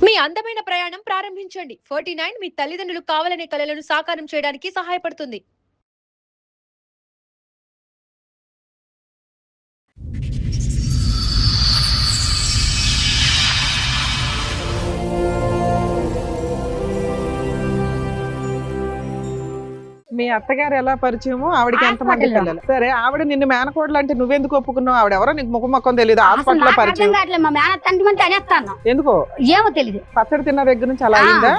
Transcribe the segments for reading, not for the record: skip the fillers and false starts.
మీ అందమైన ప్రయాణం ప్రారంభించండి. 49 మీ తల్లిదండ్రులు కావాలనే కలలను సాకారం చేయడానికి సహాయపడుతుంది. మీ అత్తగారు ఎలా పరిచయము? ఆవిడకి ఎంతమంది పిల్లలు? సరే, ఆవిడ నిన్ను మేనకోడలు అంటే నువ్వెందుకు ఒప్పుకున్నావు? ఆవిడ ఎవరో నీకు ముఖం తెలియదు. హాస్పిటల్లో పరిచయం ఎందుకో ఏమో తెలియదు. పచ్చడి తిన్న దగ్గర నుంచి అలా అయిందా?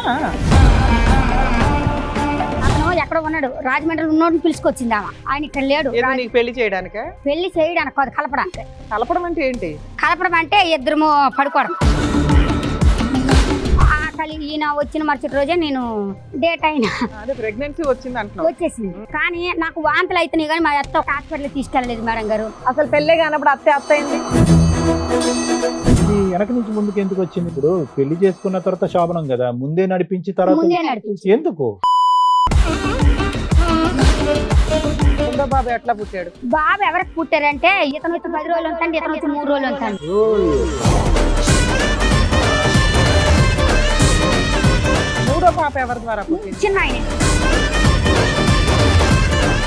ఎక్కడ ఉన్నాడు, రాజమండ్రి ఉన్నోడిని పిలుచుకొచ్చింది ఆమె. ఆయన ఇక్కడ లేడు. నీకు పెళ్లి చేయడానికా? పెళ్లి చేయడానికి కాదు, కలపడానికి. కలపడం అంటే ఏంటి? కలపడం అంటే ఇద్దరు పడుకోవడం. ఈయన వచ్చిన మరుసటి రోజే నేను డేట్ అయినా ప్రెగ్నెన్సీ వచ్చింది అంటున్నావు. వచ్చేసింది. కానీ నాకు వాంతులు అవుతున్నాయి, కానీ మా అత్త ఒక హాస్పిటల్ తీసుకెళ్ళలేదు మేడం గారు. అసలు పెళ్ళే కానప్పుడు అత్త అయింది. వెనక నుంచి ముందుకు ఎందుకు వచ్చింది? ఇప్పుడు పెళ్లి చేసుకున్న తర్వాత శోభనం కదా, ముందే నడిపించి తర్వాత ఎందుకు? బాబు ఎట్లా పుట్టాడు? బాబు ఎవరికి పుట్టారంటే ఇతను వచ్చి 10 రోజులు ఉంటాడు, ఇతను వచ్చి 3 రోజులు ఉంటాడు. మూడో పాప ఎవరి ద్వారా పుట్టింది? చిన్న ఆయన.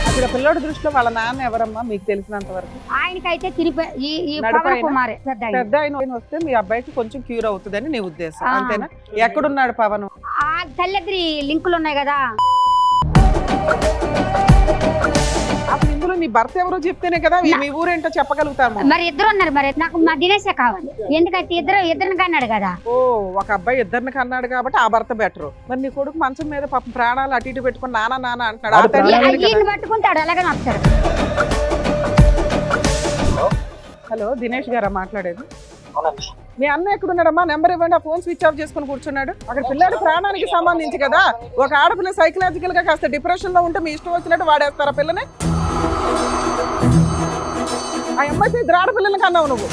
అసలు పిల్లోడి దృష్టిలో వాళ్ళ నాన్న ఎవరమ్మా మీకు తెలిసినంత వరకు? ఆయనకైతే పెద్ద ఆయన వస్తే మీ అబ్బాయికి కొంచెం క్యూర్ అవుతుందని నీ ఉద్దేశం, అంతేనా? ఎక్కడున్నాడు పవన్? ఆ తల్లిద్రి లింకులు ఉన్నాయి కదా. అప్పుడు ఇందులో నీ భర్త ఎవరో చెప్తేనే కదా మీ ఊరేంటో చెప్పగలుగుతాము. మరి ఇద్దరు ఉన్నారు, మరి నాకు మా దినేశే కావాలి. ఎందుకంటే ఇద్దరిని కన్నాడు కదా. ఓ, ఒక అబ్బాయి ఇద్దరిని కన్నాడు కాబట్టి ఆ భర్త బెటర్. మరి నీ కొడుకు మంచం మీద పాపం ప్రాణాలు అటు ఇటు పెట్టుకుని నాన్న అంటున్నాడు. పట్టుకుంటాడు, అలాగే నడుస్తాడు. హలో, దినేష్ గారా మాట్లాడేది? మీ అన్న ఎక్కడున్నాడమ్మా? నెంబర్ ఇవ్వండి. ఆ ఫోన్ స్విచ్ ఆఫ్ చేసుకుని కూర్చున్నాడు. అక్కడ పిల్లాడు ప్రాణానికి సంబంధించి కదా. ఒక ఆడపిల్ల సైకలాజికల్ గా కాస్త డిప్రెషన్ లో ఉంటే మీ ఇష్టం వచ్చినట్టు వాడేస్తారా పిల్లని? ఆ అమ్మాయి ఇద్దరు ఆడపిల్లలకి కన్నావు నువ్వు.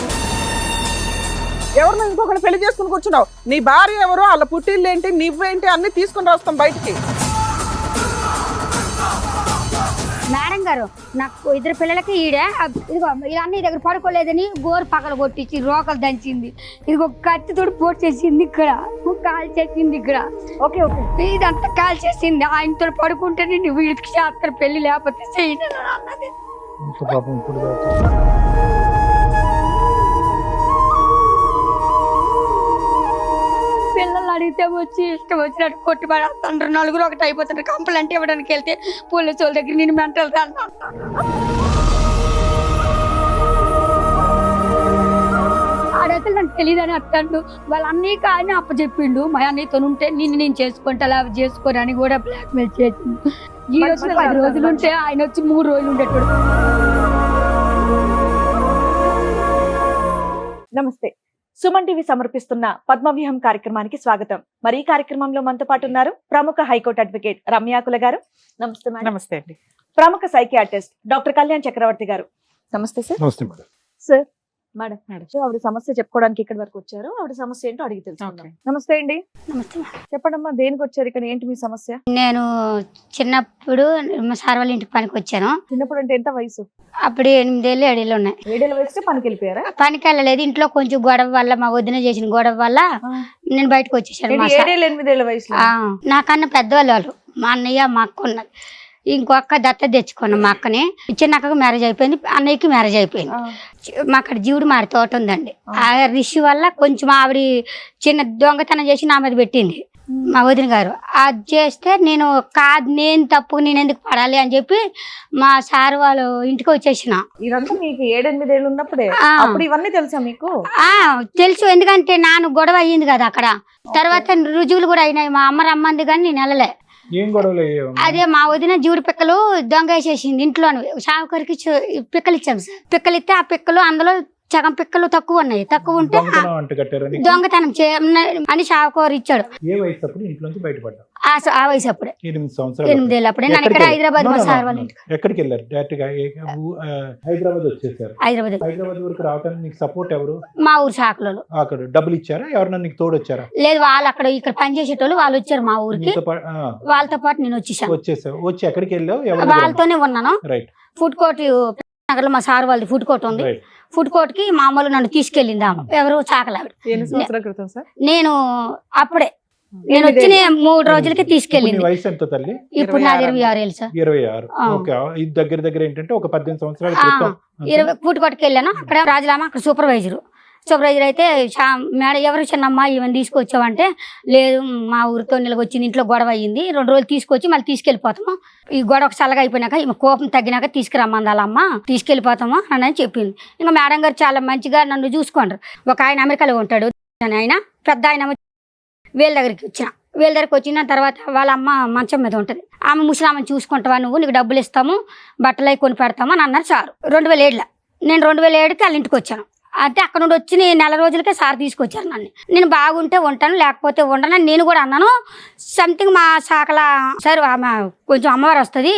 ఎవరినో ఇంకొకటి పెళ్లి చేసుకుని కూర్చున్నావు. నీ భార్య ఎవరో, వాళ్ళ పుట్టిల్లు ఏంటి, నువ్వేంటి అన్ని తీసుకుని వస్తాం బయటికి. మేడం గారు, నాకు ఇద్దరు పిల్లలకి ఇదిగో ఇలా అన్ని దగ్గర పడుకోలేదని గోరు పగల కొట్టించి రోకలు దంచింది. ఇదిగో కత్తి తోడు పోటు చేసింది, ఇక్కడ కాల్ చేసింది, ఇక్కడ ఓకే ఇదంతా కాల్ చేసింది. ఆయనతో పడుకుంటే నేను వీడికి చేస్తారు పెళ్లి, లేకపోతే చేయను అన్నది. పిల్లలు అడిగితే వచ్చి ఇష్టం వచ్చినట్టు కొట్టుబడేస్తాండ్రు. నలుగురు ఒకటి అయిపోతుంటారు. కంప్లైంట్ ఇవ్వడానికి వెళ్తే పోలీసు వాళ్ళ దగ్గర నేను మెంటల్ ఆడైతే నాకు తెలియదని అత్తండు. వాళ్ళ అన్నీ కానీ అప్పచెప్పిండు. మా అన్నయ్యతో ఉంటే నేను చేసుకుంటా, అలా చేసుకోరని కూడా బ్లాక్మెయిల్ చేసిండు. ఈ వచ్చిన 10 రోజులు ఉంటే ఆయన వచ్చి 3 రోజులు ఉండేటోడు. నమస్తే. సుమన్ టీవీ సమర్పిస్తున్న పద్మవ్యూహం కార్యక్రమానికి స్వాగతం. మరి ఈ కార్యక్రమంలో మనతో పాటు ఉన్నారు ప్రముఖ హైకోర్టు అడ్వకేట్ రమ్యాకుల గారు. నమస్తే మేడం. నమస్తే అండి. ప్రముఖ సైకియాట్రిస్ట్ డాక్టర్ కళ్యాణ్ చక్రవర్తి గారు. నమస్తే సార్. నమస్తే మేడం. సార్, మేడం ఆవిడ సమస్య చెప్పుకోవడానికి ఇక్కడి వరకు వచ్చారు. ఆవిడ సమస్య ఏంటో అడిగి తెలుసుకుందాం. నమస్తే అండి. నమస్తే. చెప్పండమ్మా, దేనికి వచ్చారు ఇక్కడ? ఏంటి మీ సమస్య? నేను చిన్నప్పుడు మా సార్ వాళ్ళ ఇంటికి పనికి వచ్చాను. చిన్నప్పుడు అంటే ఎంత వయసు? అప్పుడు 8 ఏళ్ళు 7 ఏళ్ళు ఉన్నాయి. 7 ఏళ్ళ వయసు పనికి వెళ్ళిపోయారా? పనికి వెళ్ళలేదు. ఇంట్లో కొంచెం గొడవ వల్ల, మా వదిన చేసిన గొడవ వల్ల నేను బయటకు వచ్చేసాను. 7 ఏళ్ళు 8 ఏళ్ళ వయసు. నాకన్నా పెద్దవాళ్ళు వాళ్ళు, మా అన్నయ్య మా అక్క ఉన్నది. ఇంకొక దత్త తెచ్చుకున్నాం. మా అక్కని చిన్న అక్కకు మ్యారేజ్ అయిపోయింది, అన్నయ్యకి మ్యారేజ్ అయిపోయింది. మా అక్కడ జీవుడు మారి తోట ఉందండి. ఆ రిషి వల్ల కొంచెం ఆవిడ చిన్న దొంగతనం చేసి నా మీద పెట్టింది మా వదిన గారు. అది చేస్తే నేను తప్పు, నేను ఎందుకు పడాలి అని చెప్పి మా సార్ వాళ్ళు ఇంటికి వచ్చేసిన. ఇదంతా మీకు 7-8 ఏళ్ళు ఉన్నప్పుడే? అప్పుడు ఇవన్నీ తెలుసా మీకు? తెలుసు, ఎందుకంటే నాన్న గొడవ అయ్యింది కదా అక్కడ. తర్వాత రుజువులు కూడా అయినాయి. మా అమ్మ రమ్మంది కానీ నేను వెళ్ళలే. అదే మా వదిన జీవుడు పిక్కలు దొంగ వేసేసింది ఇంట్లో. షావుకరికి పిక్కలు ఇచ్చాము సార్. పిక్కలు ఇస్తే ఆ పిక్కలు అందులో సగం పిక్కలు తక్కువ ఉన్నాయి. తక్కువ ఉంటే దొంగతనం అని షావుకూర ఇచ్చాడు. ఆ వయసు అప్పుడే 8 ఏళ్ళు అప్పుడే. నేను ఇక్కడ హైదరాబాద్ మా సార్ వాళ్ళ ఇంటికి. ఎక్కడికి వెళ్ళారు? హైదరాబాద్ వచ్చేసారు. హైదరాబాద్ వరకు రావడానికి నీకు సపోర్ట్ ఎవరు? మా ఊరు శాఖలో. అక్కడ డబ్బులు ఇచ్చారా? ఎవరన్నా నీకు తోడు వచ్చారా? లేదు, వాళ్ళు అక్కడ ఇక్కడ పనిచేసేటోళ్ళు వాళ్ళు వచ్చారు మా ఊరికి. వాళ్ళతో పాటు నేను వచ్చేసాను. వచ్చి ఎక్కడికి వెళ్ళావు? వాళ్ళతోనే ఉన్నాను. రైట్. ఫుడ్ కోర్ట్ నగర్లో మా సార్ వాళ్ళది ఫుడ్ కోర్ట్ ఉంది. ఫుడ్ కోర్ట్ కి మామూలు నన్ను తీసుకెళ్ళింది ఆమె, ఎవరు చాకలావిడ. ఎన్ని సంవత్సరాల క్రితం సార్? నేను అప్పుడే నేను వచ్చిన 3 రోజులకి ఇప్పుడు తీసుకెళ్ళింది. నీ వయసు ఎంత తల్లి? ఇప్పుడు నాది 26 ఏళ్ళు సార్. 26. ఆ. ఓకే, ఇది దగ్గర దగ్గర ఏంటంటే ఒక 18 సంవత్సరాల క్రితం. 20 ఫుడ్ కోర్ట్కి వెళ్ళాను. అక్కడ రాజులామ అక్కడ సూపర్వైజర్ అయితే మేడం ఎవరు చిన్నమ్మ ఈవెన్ తీసుకొచ్చావంటే, లేదు మా ఊరితో నిలగొచ్చింది, ఇంట్లో గొడవ అయ్యింది, 2 రోజులు తీసుకొచ్చి మళ్ళీ తీసుకెళ్ళిపోతాము, ఈ గొడవ చల్లగా అయిపోయినాక ఈమె కోపం తగ్గినాక తీసుకురమ్మందాలమ్మ, తీసుకెళ్ళిపోతాము అని చెప్పింది. ఇంకా మేడం గారు చాలా మంచిగా నన్ను చూసుకుంటారు. ఒక ఆయన అమెరికాలో ఉంటాడు, ఆయన పెద్ద ఆయన వీళ్ళ దగ్గరికి వచ్చిన తర్వాత వాళ్ళ అమ్మ మంచం మీద ఉంటుంది. ఆమె ముసలామని చూసుకుంటావా నువ్వు, నీకు డబ్బులు ఇస్తాము, బట్టలు అవి కొని పెడతాము అని అన్నారు సార్. 2007లో నేను 2007కి వాళ్ళ ఇంటికి వచ్చాను. అంటే అక్కడ నుండి వచ్చి 4 రోజులకే సార్ తీసుకొచ్చారు నన్ను. నేను బాగుంటే ఉంటాను, లేకపోతే ఉండను నేను కూడా అన్నాను. సంథింగ్ మా శాఖల సార్ ఆమె కొంచెం అమ్మవారు వస్తుంది,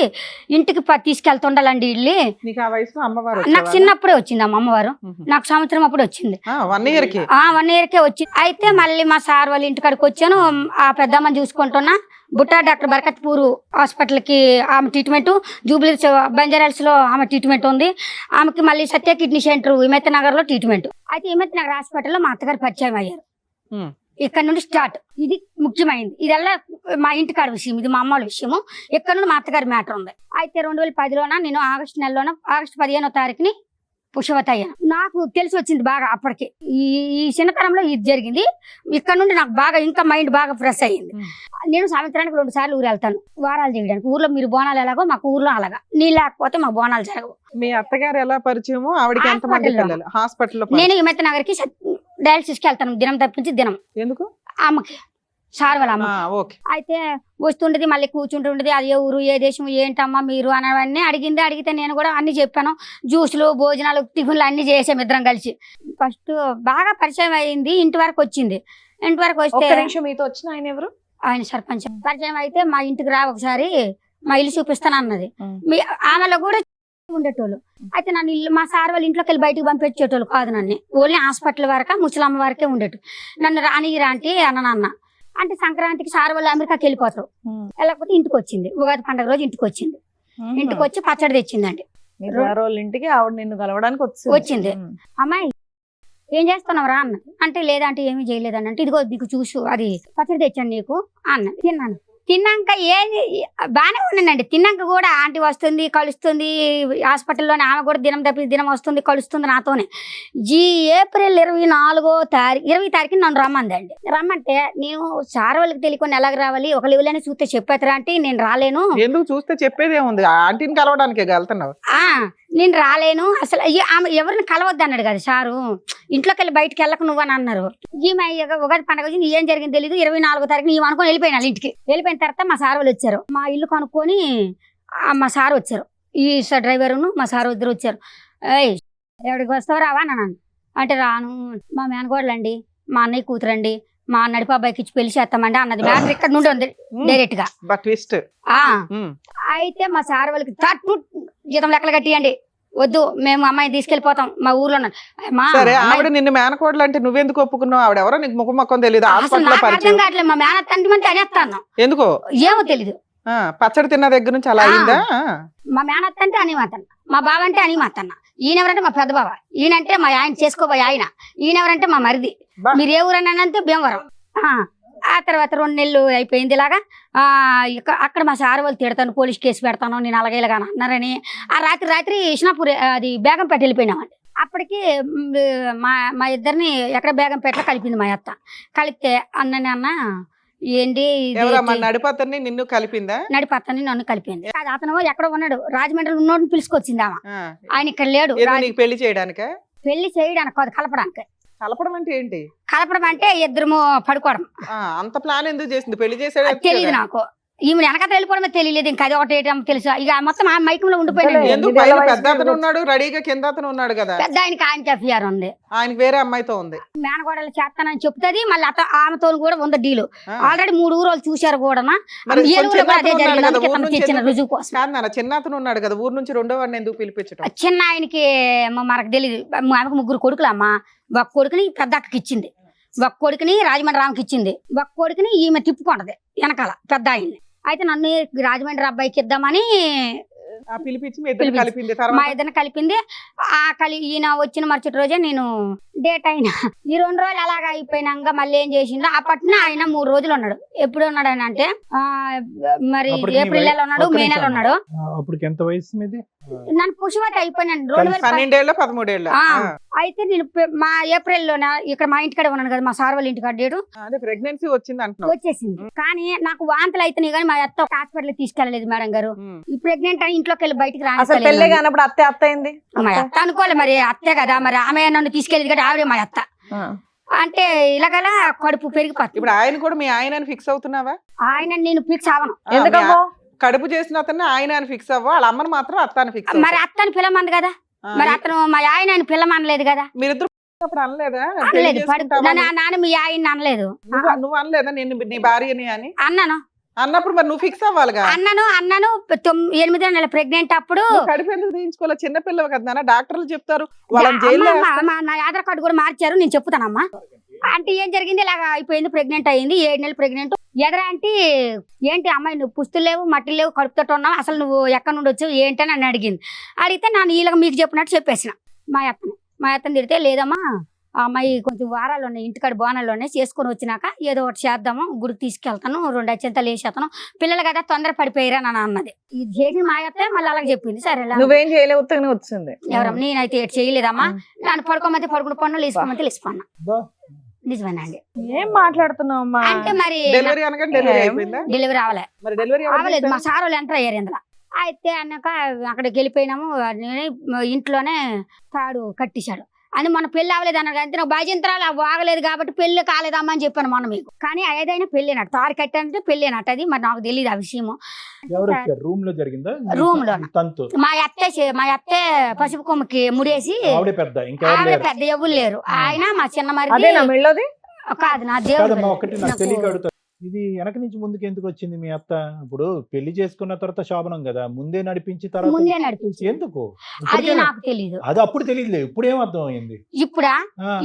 ఇంటికి తీసుకెళ్తుండాలండి ఇల్లు. నీకు ఆ వయసులో అమ్మవారు నాకు చిన్నప్పుడే వచ్చింది అమ్మవారు, నాకు సంవత్సరం అప్పుడు వచ్చింది. 1 year కి 1 yearకే వచ్చింది. అయితే మళ్ళీ మా సార్ వాళ్ళ ఇంటికాడికి వచ్చాను. ఆ పెద్దమ్మని చూసుకుంటున్నా. బుట్టా డాక్టర్ బరకత్పూర్ హాస్పిటల్కి ఆమె ట్రీట్మెంట్, జూబ్లీ బంజారాల్స్లో ఆమె ట్రీట్మెంట్ ఉంది. ఆమెకి మళ్ళీ సత్య కిడ్నీ సెంటర్ హిమత్ నగర్లో ట్రీట్మెంట్. అయితే హిమత్ నగర్ హాస్పిటల్లో మా అత్తగారు పరిచయం అయ్యారు. ఇక్కడ నుండి స్టార్ట్. ఇది ముఖ్యమైనది. ఇదల్లా మా ఇంటికాడ విషయం, ఇది మా అమ్మల విషయము. ఇక్కడ నుండి మా అత్తగారి మ్యాటర్ ఉంది. అయితే 2010లోన నేను ఆగస్టు 15వ తారీఖుని పుష్పవతి అయ్యాను. నాకు తెలిసి వచ్చింది బాగా అప్పటికి. ఈ చిన్నతనంలో ఇది జరిగింది. ఇక్కడ నుండి నాకు బాగా ఇంకా మైండ్ బాగా ఫ్రెష్ అయ్యింది. నేను సంవత్సరానికి 2 సార్లు ఊరు వెళ్తాను వారాలు చేయడానికి. ఊర్లో మీరు బోనాలు ఎలాగో మాకు ఊర్లో అలాగా, నీళ్ళు లేకపోతే మా బోనాలు జరగవు. మీ అత్తగారు ఎలా పరిచయమో ఆవిడకి ఎంతమంది పిల్లలు? హాస్పిటల్లో నేను హిమత్ నగర్కి డయాలసిస్కి వెళ్తాను దినం తప్పించి దినం. ఎందుకు? ఆమెకి సార్ వాళ్ళ అమ్మ. ఓకే. అయితే వస్తుండేది, మళ్ళీ కూర్చుంటుండేది. అది ఏ ఊరు ఏ దేశం ఏంటమ్మా మీరు అనవన్నీ అడిగితే నేను కూడా అన్ని చెప్పాను. జ్యూసులు భోజనాలు టిఫిన్లు అన్ని చేసాం ఇద్దరం కలిసి. ఫస్ట్ బాగా పరిచయం అయింది. ఇంటి వరకు వచ్చింది. ఇంటి వరకు వస్తే మీతో వచ్చిన ఆయన ఎవరు? ఆయన సర్పంచ్. పరిచయం అయితే మా ఇంటికి రా ఒకసారి, మా ఇల్లు చూపిస్తాను అన్నది. ఆమెలో కూడా ఉండేటోళ్ళు. అయితే నన్ను ఇల్లు మా సార్ వాళ్ళ ఇంట్లోకి వెళ్ళి బయటకు పంపించేటోళ్ళు కాదు. నన్ను ఓన్లీ హాస్పిటల్ వరకు ముసలమ్మ వరకే ఉండేటు. నన్ను రానిరా అంటే అన్న అంటే సంక్రాంతికి సార్ వాళ్ళు అమెరికాకి వెళ్ళిపోతారు. వెళ్ళకపోతే ఇంటికి వచ్చింది. ఉగాది పండుగ రోజు ఇంటికి వచ్చింది. ఇంటికి వచ్చి పచ్చడి తెచ్చిందండి. ఇంటికి ఆవిడ నిన్ను కలవడానికి వచ్చింది. అమ్మాయి ఏం చేస్తున్నావు రా అన్నది. అంటే లేదంటే ఏమీ చేయలేదని. అంటే ఇదిగో నీకు చూసు అది పచ్చడి తెచ్చాను నీకు అన్నది. తిన్నాను. తిన్నాక బాగానే ఉన్నానండి. తిన్నాక కూడా ఆంటీ వస్తుంది కలుస్తుంది హాస్పిటల్లోనే. ఆమె కూడా దినం తప్పి దినం వస్తుంది కలుస్తుంది నాతోనే. ఏప్రిల్ 20 తారీఖు నన్ను రమ్మందండి. రమ్మంటే నేను సార్ వాళ్ళకి తెలియకుండా ఎలాగ రావాలి, ఒక లెవెల్లోనే చూస్తే చెప్పేతరా అంటే నేను రాలేను. ఎందుకు చూస్తే చెప్పేదే ఉంది, ఆంటీని కలవడానికే వెళ్తున్నావు. నేను రాలేను అసలు. ఆమె ఎవరిని కలవద్దు అన్నాడు కదా సారు. ఇంట్లోకి వెళ్ళి బయటకు వెళ్ళక నువ్వు అని అన్నారు. ఈమె ఉగాది పండుగ వచ్చి ఏం జరిగింది తెలియదు. 24వ తారీఖు ఈమె అనుకొని వెళ్ళిపోయినా ఇంటికి. వెళ్ళిపోయిన తర్వాత మా సార్ వాళ్ళు వచ్చారు. మా ఇల్లు కనుక్కొని మా సార్ వచ్చారు. ఈ డ్రైవరును మా సార్ ఇద్దరు వచ్చారు. ఎవరికి వస్తావు రావా అన్నాను. అంటే రాను, మా మేనగోడలండి, మా అన్నయ్య కూతురండి, మా నడిపా అబ్బాయికి ఇచ్చి పెళ్లి చేస్తామండి అన్నది. మ్యాటర్ ఇక్కడ నుండి ఉంది డైరెక్ట్ గా. అయితే మా సార్ వాళ్ళకి జీతం లెక్కలు కట్టియండి, వద్దు మేము అమ్మాయిని తీసుకెళ్లిపోతాం మా ఊర్లో. ఆవిడ నిన్ను మేనకోడలు అంటే నువ్వెందుకు ఒప్పుకున్నావు? ఆవిడ ఎవరో నీకు ముఖం మొక్కం తెలియదు. అర్థం కావట్లేదు. మా మేనత్తంటే అనేస్తాను. ఎందుకో ఏమో తెలీదు. పచ్చడి తిన్న దగ్గర నుంచి అలా అయిందా? మా మేనత్త అంటే అని మాతన్న, మా బావ అంటే అని మాతన్న. ఈయనెవరంటే మా పెద్ద బావ, ఈయనంటే మా ఆయన చేసుకోబోయే ఆయన. ఈయనెవరంటే మా మరిది. మీరు ఏ ఊరనంటే భీమవరం. ఆ తర్వాత 2 నెలలు అయిపోయింది ఇలాగా. అక్కడ మా సార్ వాళ్ళు తిడతాను, పోలీస్ కేసు పెడతాను, నేను అలాగే ఇలాగా అన్నారని. ఆ రాత్రి ఇష్నాపూర్ అది బేగంపేట వెళ్ళిపోయినామండి. అప్పటికి మా ఇద్దరిని ఎక్కడ బేగంపేటలో కలిపింది మా అత్త. కలిపితే అన్న ఏంటి నడిపత్తని నిన్ను కలిపిందా? నడిపత్తని నన్ను కలిపింది. అతను ఎక్కడో ఉన్నాడు, రాజమండ్రిలో ఉన్నోడిని పిలుచుకొచ్చింది ఆమె. ఆయన ఇక్కడ లేడు. పెళ్లి చేయడానికి కాదు, కలపడానికి. కలపడం అంటే ఏంటి? కలపడం అంటే ఇద్దరు పడుకోవడం. అంత ప్లాన్ ఎందుకు చేసింది? పెళ్లి చేసేది తెలియదు నాకు. ఈమె వెనక వెళ్ళిపోవడమే తెలియలేదు. ఇంకా అది ఒకటి తెలుసు. ఇక మొత్తం ఆ మైకంలో ఉండిపోయాడు. పెద్ద అతను ఉన్నాడు రెడీగా, కింద అతను ఉన్నాడు కదా. పెద్ద ఆయనకి ఎఫ్ఐఆర్ ఉంది, ఆయనకి వేరే అమ్మాయితో ఉంది. మేనగోడలు చేస్తానని చెప్తుంది. మళ్ళీ ఆమెతో కూడా ఉంది డీలు. ఆల్రెడీ 3 ఊరు చూశారు కూడా. చిన్న అతను ఉన్నాడు కదా ఊరు నుంచి, 2వ వాడిని ఎందుకు పిలిపించడం? చిన్న ఆయనకి మనకు తెలియదు. ఆమెకు 3 కొడుకులు అమ్మ. ఒక కొడుకుని పెద్ద అక్కకి ఇచ్చింది, ఒక కొడుకుని రాజమండ్రి రామకి ఇచ్చింది, ఒక కొడుకుని ఈమె తిప్పుకుంటది వెనకాల పెద్ద ఆయన్ని. అయితే నన్ను రాజమండ్రి అబ్బాయికి ఇద్దామని ఆ పిలిపించి మీ ఇద్దరు పిలిపించి. కలిపింది మా తర్వాత ఇద్దరిని కలిపింది. ఈయన వచ్చిన మరుసటి రోజే నేను డేట్ అయినా ఈ 2 రోజులు అలాగా అయిపోయినాక మళ్ళీ ఏం చేసిండు అప్పట్లో ఆయన 3 రోజులు ఉన్నాడు. ఎప్పుడు ఉన్నాడు అని అంటే మరి అప్పటికి నీ ఏప్రిల్ నెల ఉన్నాడు, ఒక్క మే నిమిషం. నెల ఉన్నాడు. అప్పటికి ఎంత వయసు మీది? నన్ను పుష్పవతి అయిపోయినాను 2010. 12 ఏళ్ళ 13 ఏళ్ళ అయితే నేను మా ఏప్రిల్ లోనే ఇక్కడ మా ఇంటికాడ ఉన్నాను కదా, మా సార్ వాళ్ళ ఇంటికాడ డేటు అదే ప్రెగ్నెన్సీ వచ్చింది అంటున్నావు. వచ్చేసింది. కానీ నాకు వాంతులు అయితేనే కానీ మా అత్త హాస్పిటల్ తీసుకెళ్ళలేదు మేడం గారు. ఈ ప్రెగ్నెంట్ అని ఇంట్లోకి వెళ్ళి బయటికి అసలు పెళ్లి రాని కానప్పుడు అత్త అయింది. మా అత్త అనుకోలే, మరి అత్తే కదా, మరి ఆమె నన్ను తీసుకెళ్ళేది కదా, ఆవిడే మా అత్త. అంటే ఇలాగల కడుపు పెరిగిపోతుంది. ఇప్పుడు ఆయన కూడా మీ ఆయన అని ఫిక్స్ అవుతున్నావా? ఆయన నేను ఫిక్స్ అవ్వను. ఎందుకమ్మో? కడుపు చేసిన అతన్ని ఆయన అని ఫిక్స్ అవ్వ, వాళ్ళ అమ్మని మాత్రం అత్త అని ఫిక్స్ మరి అత్తని పిల్లమంది కదా, మరి అతను మా ఆయన ఆయన పిల్లమనలేదు కదా. మీరిద్దరు అప్పుడు అనలేదా అనలేదు. నాన్న మీ ఆయన అనలేదు. నువ్వు అనలేదా నేను నీ భార్యని అని? అన్నాను. అన్నప్పుడు మరి నువ్వు ఫిక్స్ అవ్వాలిగా. అన్నాను 8 నెలల ప్రెగ్నెంట్ అప్పుడు. నువ్వు కడుపు ఎందుకు తీయించుకోవాలి? చిన్నపిల్లవు కదా నాన్న, డాక్టర్లు చెప్తారు వాళ్ళని జైల్లో నా ఆధార్ కార్డు కూడా మార్చారు, నేను చెప్తానమ్మా. అంటే ఏం జరిగింది, ఇలాగ అయిపోయింది, ప్రెగ్నెంట్ అయ్యింది, 7 నెలలు ప్రెగ్నెంట్. ఎదరా అంటే ఏంటి అమ్మాయి నువ్వు పుస్తులు లేవు, మట్టి లేవు, కడుపుతో ఉన్నావు, అసలు నువ్వు ఎక్కడి నుండి వచ్చావు ఏంటని నన్ను అడిగింది. అడిగితే నేను వీళ్ళకి మీకు చెప్పినట్టు చెప్పేసిన మా అత్తని తిడితే, లేదమ్మా ఆ అమ్మాయి కొంచెం వారాలు ఉన్నాయి, ఇంటికాడ బోనాలు ఉన్నాయి, చేసుకొని వచ్చినాక ఏదో ఒకటి చేద్దాము, గుడికి తీసుకెళ్తాను, 2 అత్యంతలు వేసేస్తాను, పిల్లలు కదా తొందర పడిపోయారా అని అన్నది. ఇది చేసి మా అత్త మళ్ళీ అలాగే చెప్పింది. సరే నువ్వేం చేయలేవు, ఉత్తగానే వచ్చింది. ఎవరమ్మా నేనైతే ఏడు చేయలేదమ్మా, నన్ను పడుకోమంటే పడుకుని పన్ను, లేసుకోమంటే లేచిపోన్నా. నిజమేనండి. ఏం మాట్లాడుతున్నావు అమ్మా? అంటే మరి డెలివరీ అనగానే డెలివరీ అయిపోయిందా? డెలివరీ అవ్వలే. మరి డెలివరీ అవ్వలేదు, మా సార్ వాళ్ళు ఎంటర్ అయ్యారు ఇందులో. అయితే అన్నాక అక్కడికి వెళ్ళిపోయినాము. ఇంట్లోనే తాడు కట్టేశాడు అని మన పెళ్లి అవ్వలేదు అన్నాడు. అంటే నాకు భజంత్రాలు బాగలేదు కాబట్టి పెళ్లి కాలేదమ్మా అని చెప్పాను మొన్న మీకు. కానీ ఏదైనా పెళ్ళినట్టు తాడు కట్టానంటే పెళ్ళినట్టు, అది మరి నాకు తెలియదు ఆ విషయము. రూమ్ లో జరిగిందా? రూమ్ లో తంతు మా అత్తే పసుపు కొమ్మకి ముడేసి, ఆవిడే పెద్ద, ఇంకా ఆవిడ పెద్ద ఎవరు లేరు. ఆయన మా చిన్న మరి అదేనా మెళ్ళోది? కాదు నా దేవుడు. ఒకటి నాకు తెలియక అడుగుతా, ఇది వెనక నుంచి ముందుకు ఎందుకు వచ్చింది మీ అత్త? ఇప్పుడు పెళ్లి చేసుకున్న తర్వాత శోభనం కదా, ముందే నడిపించి తర్వాత ముందే నడిపించి ఎందుకు? అది నాకు తెలియదు. అది అప్పుడు తెలియదులే, ఇప్పుడు ఏం అర్థం అయింది? ఇప్పుడా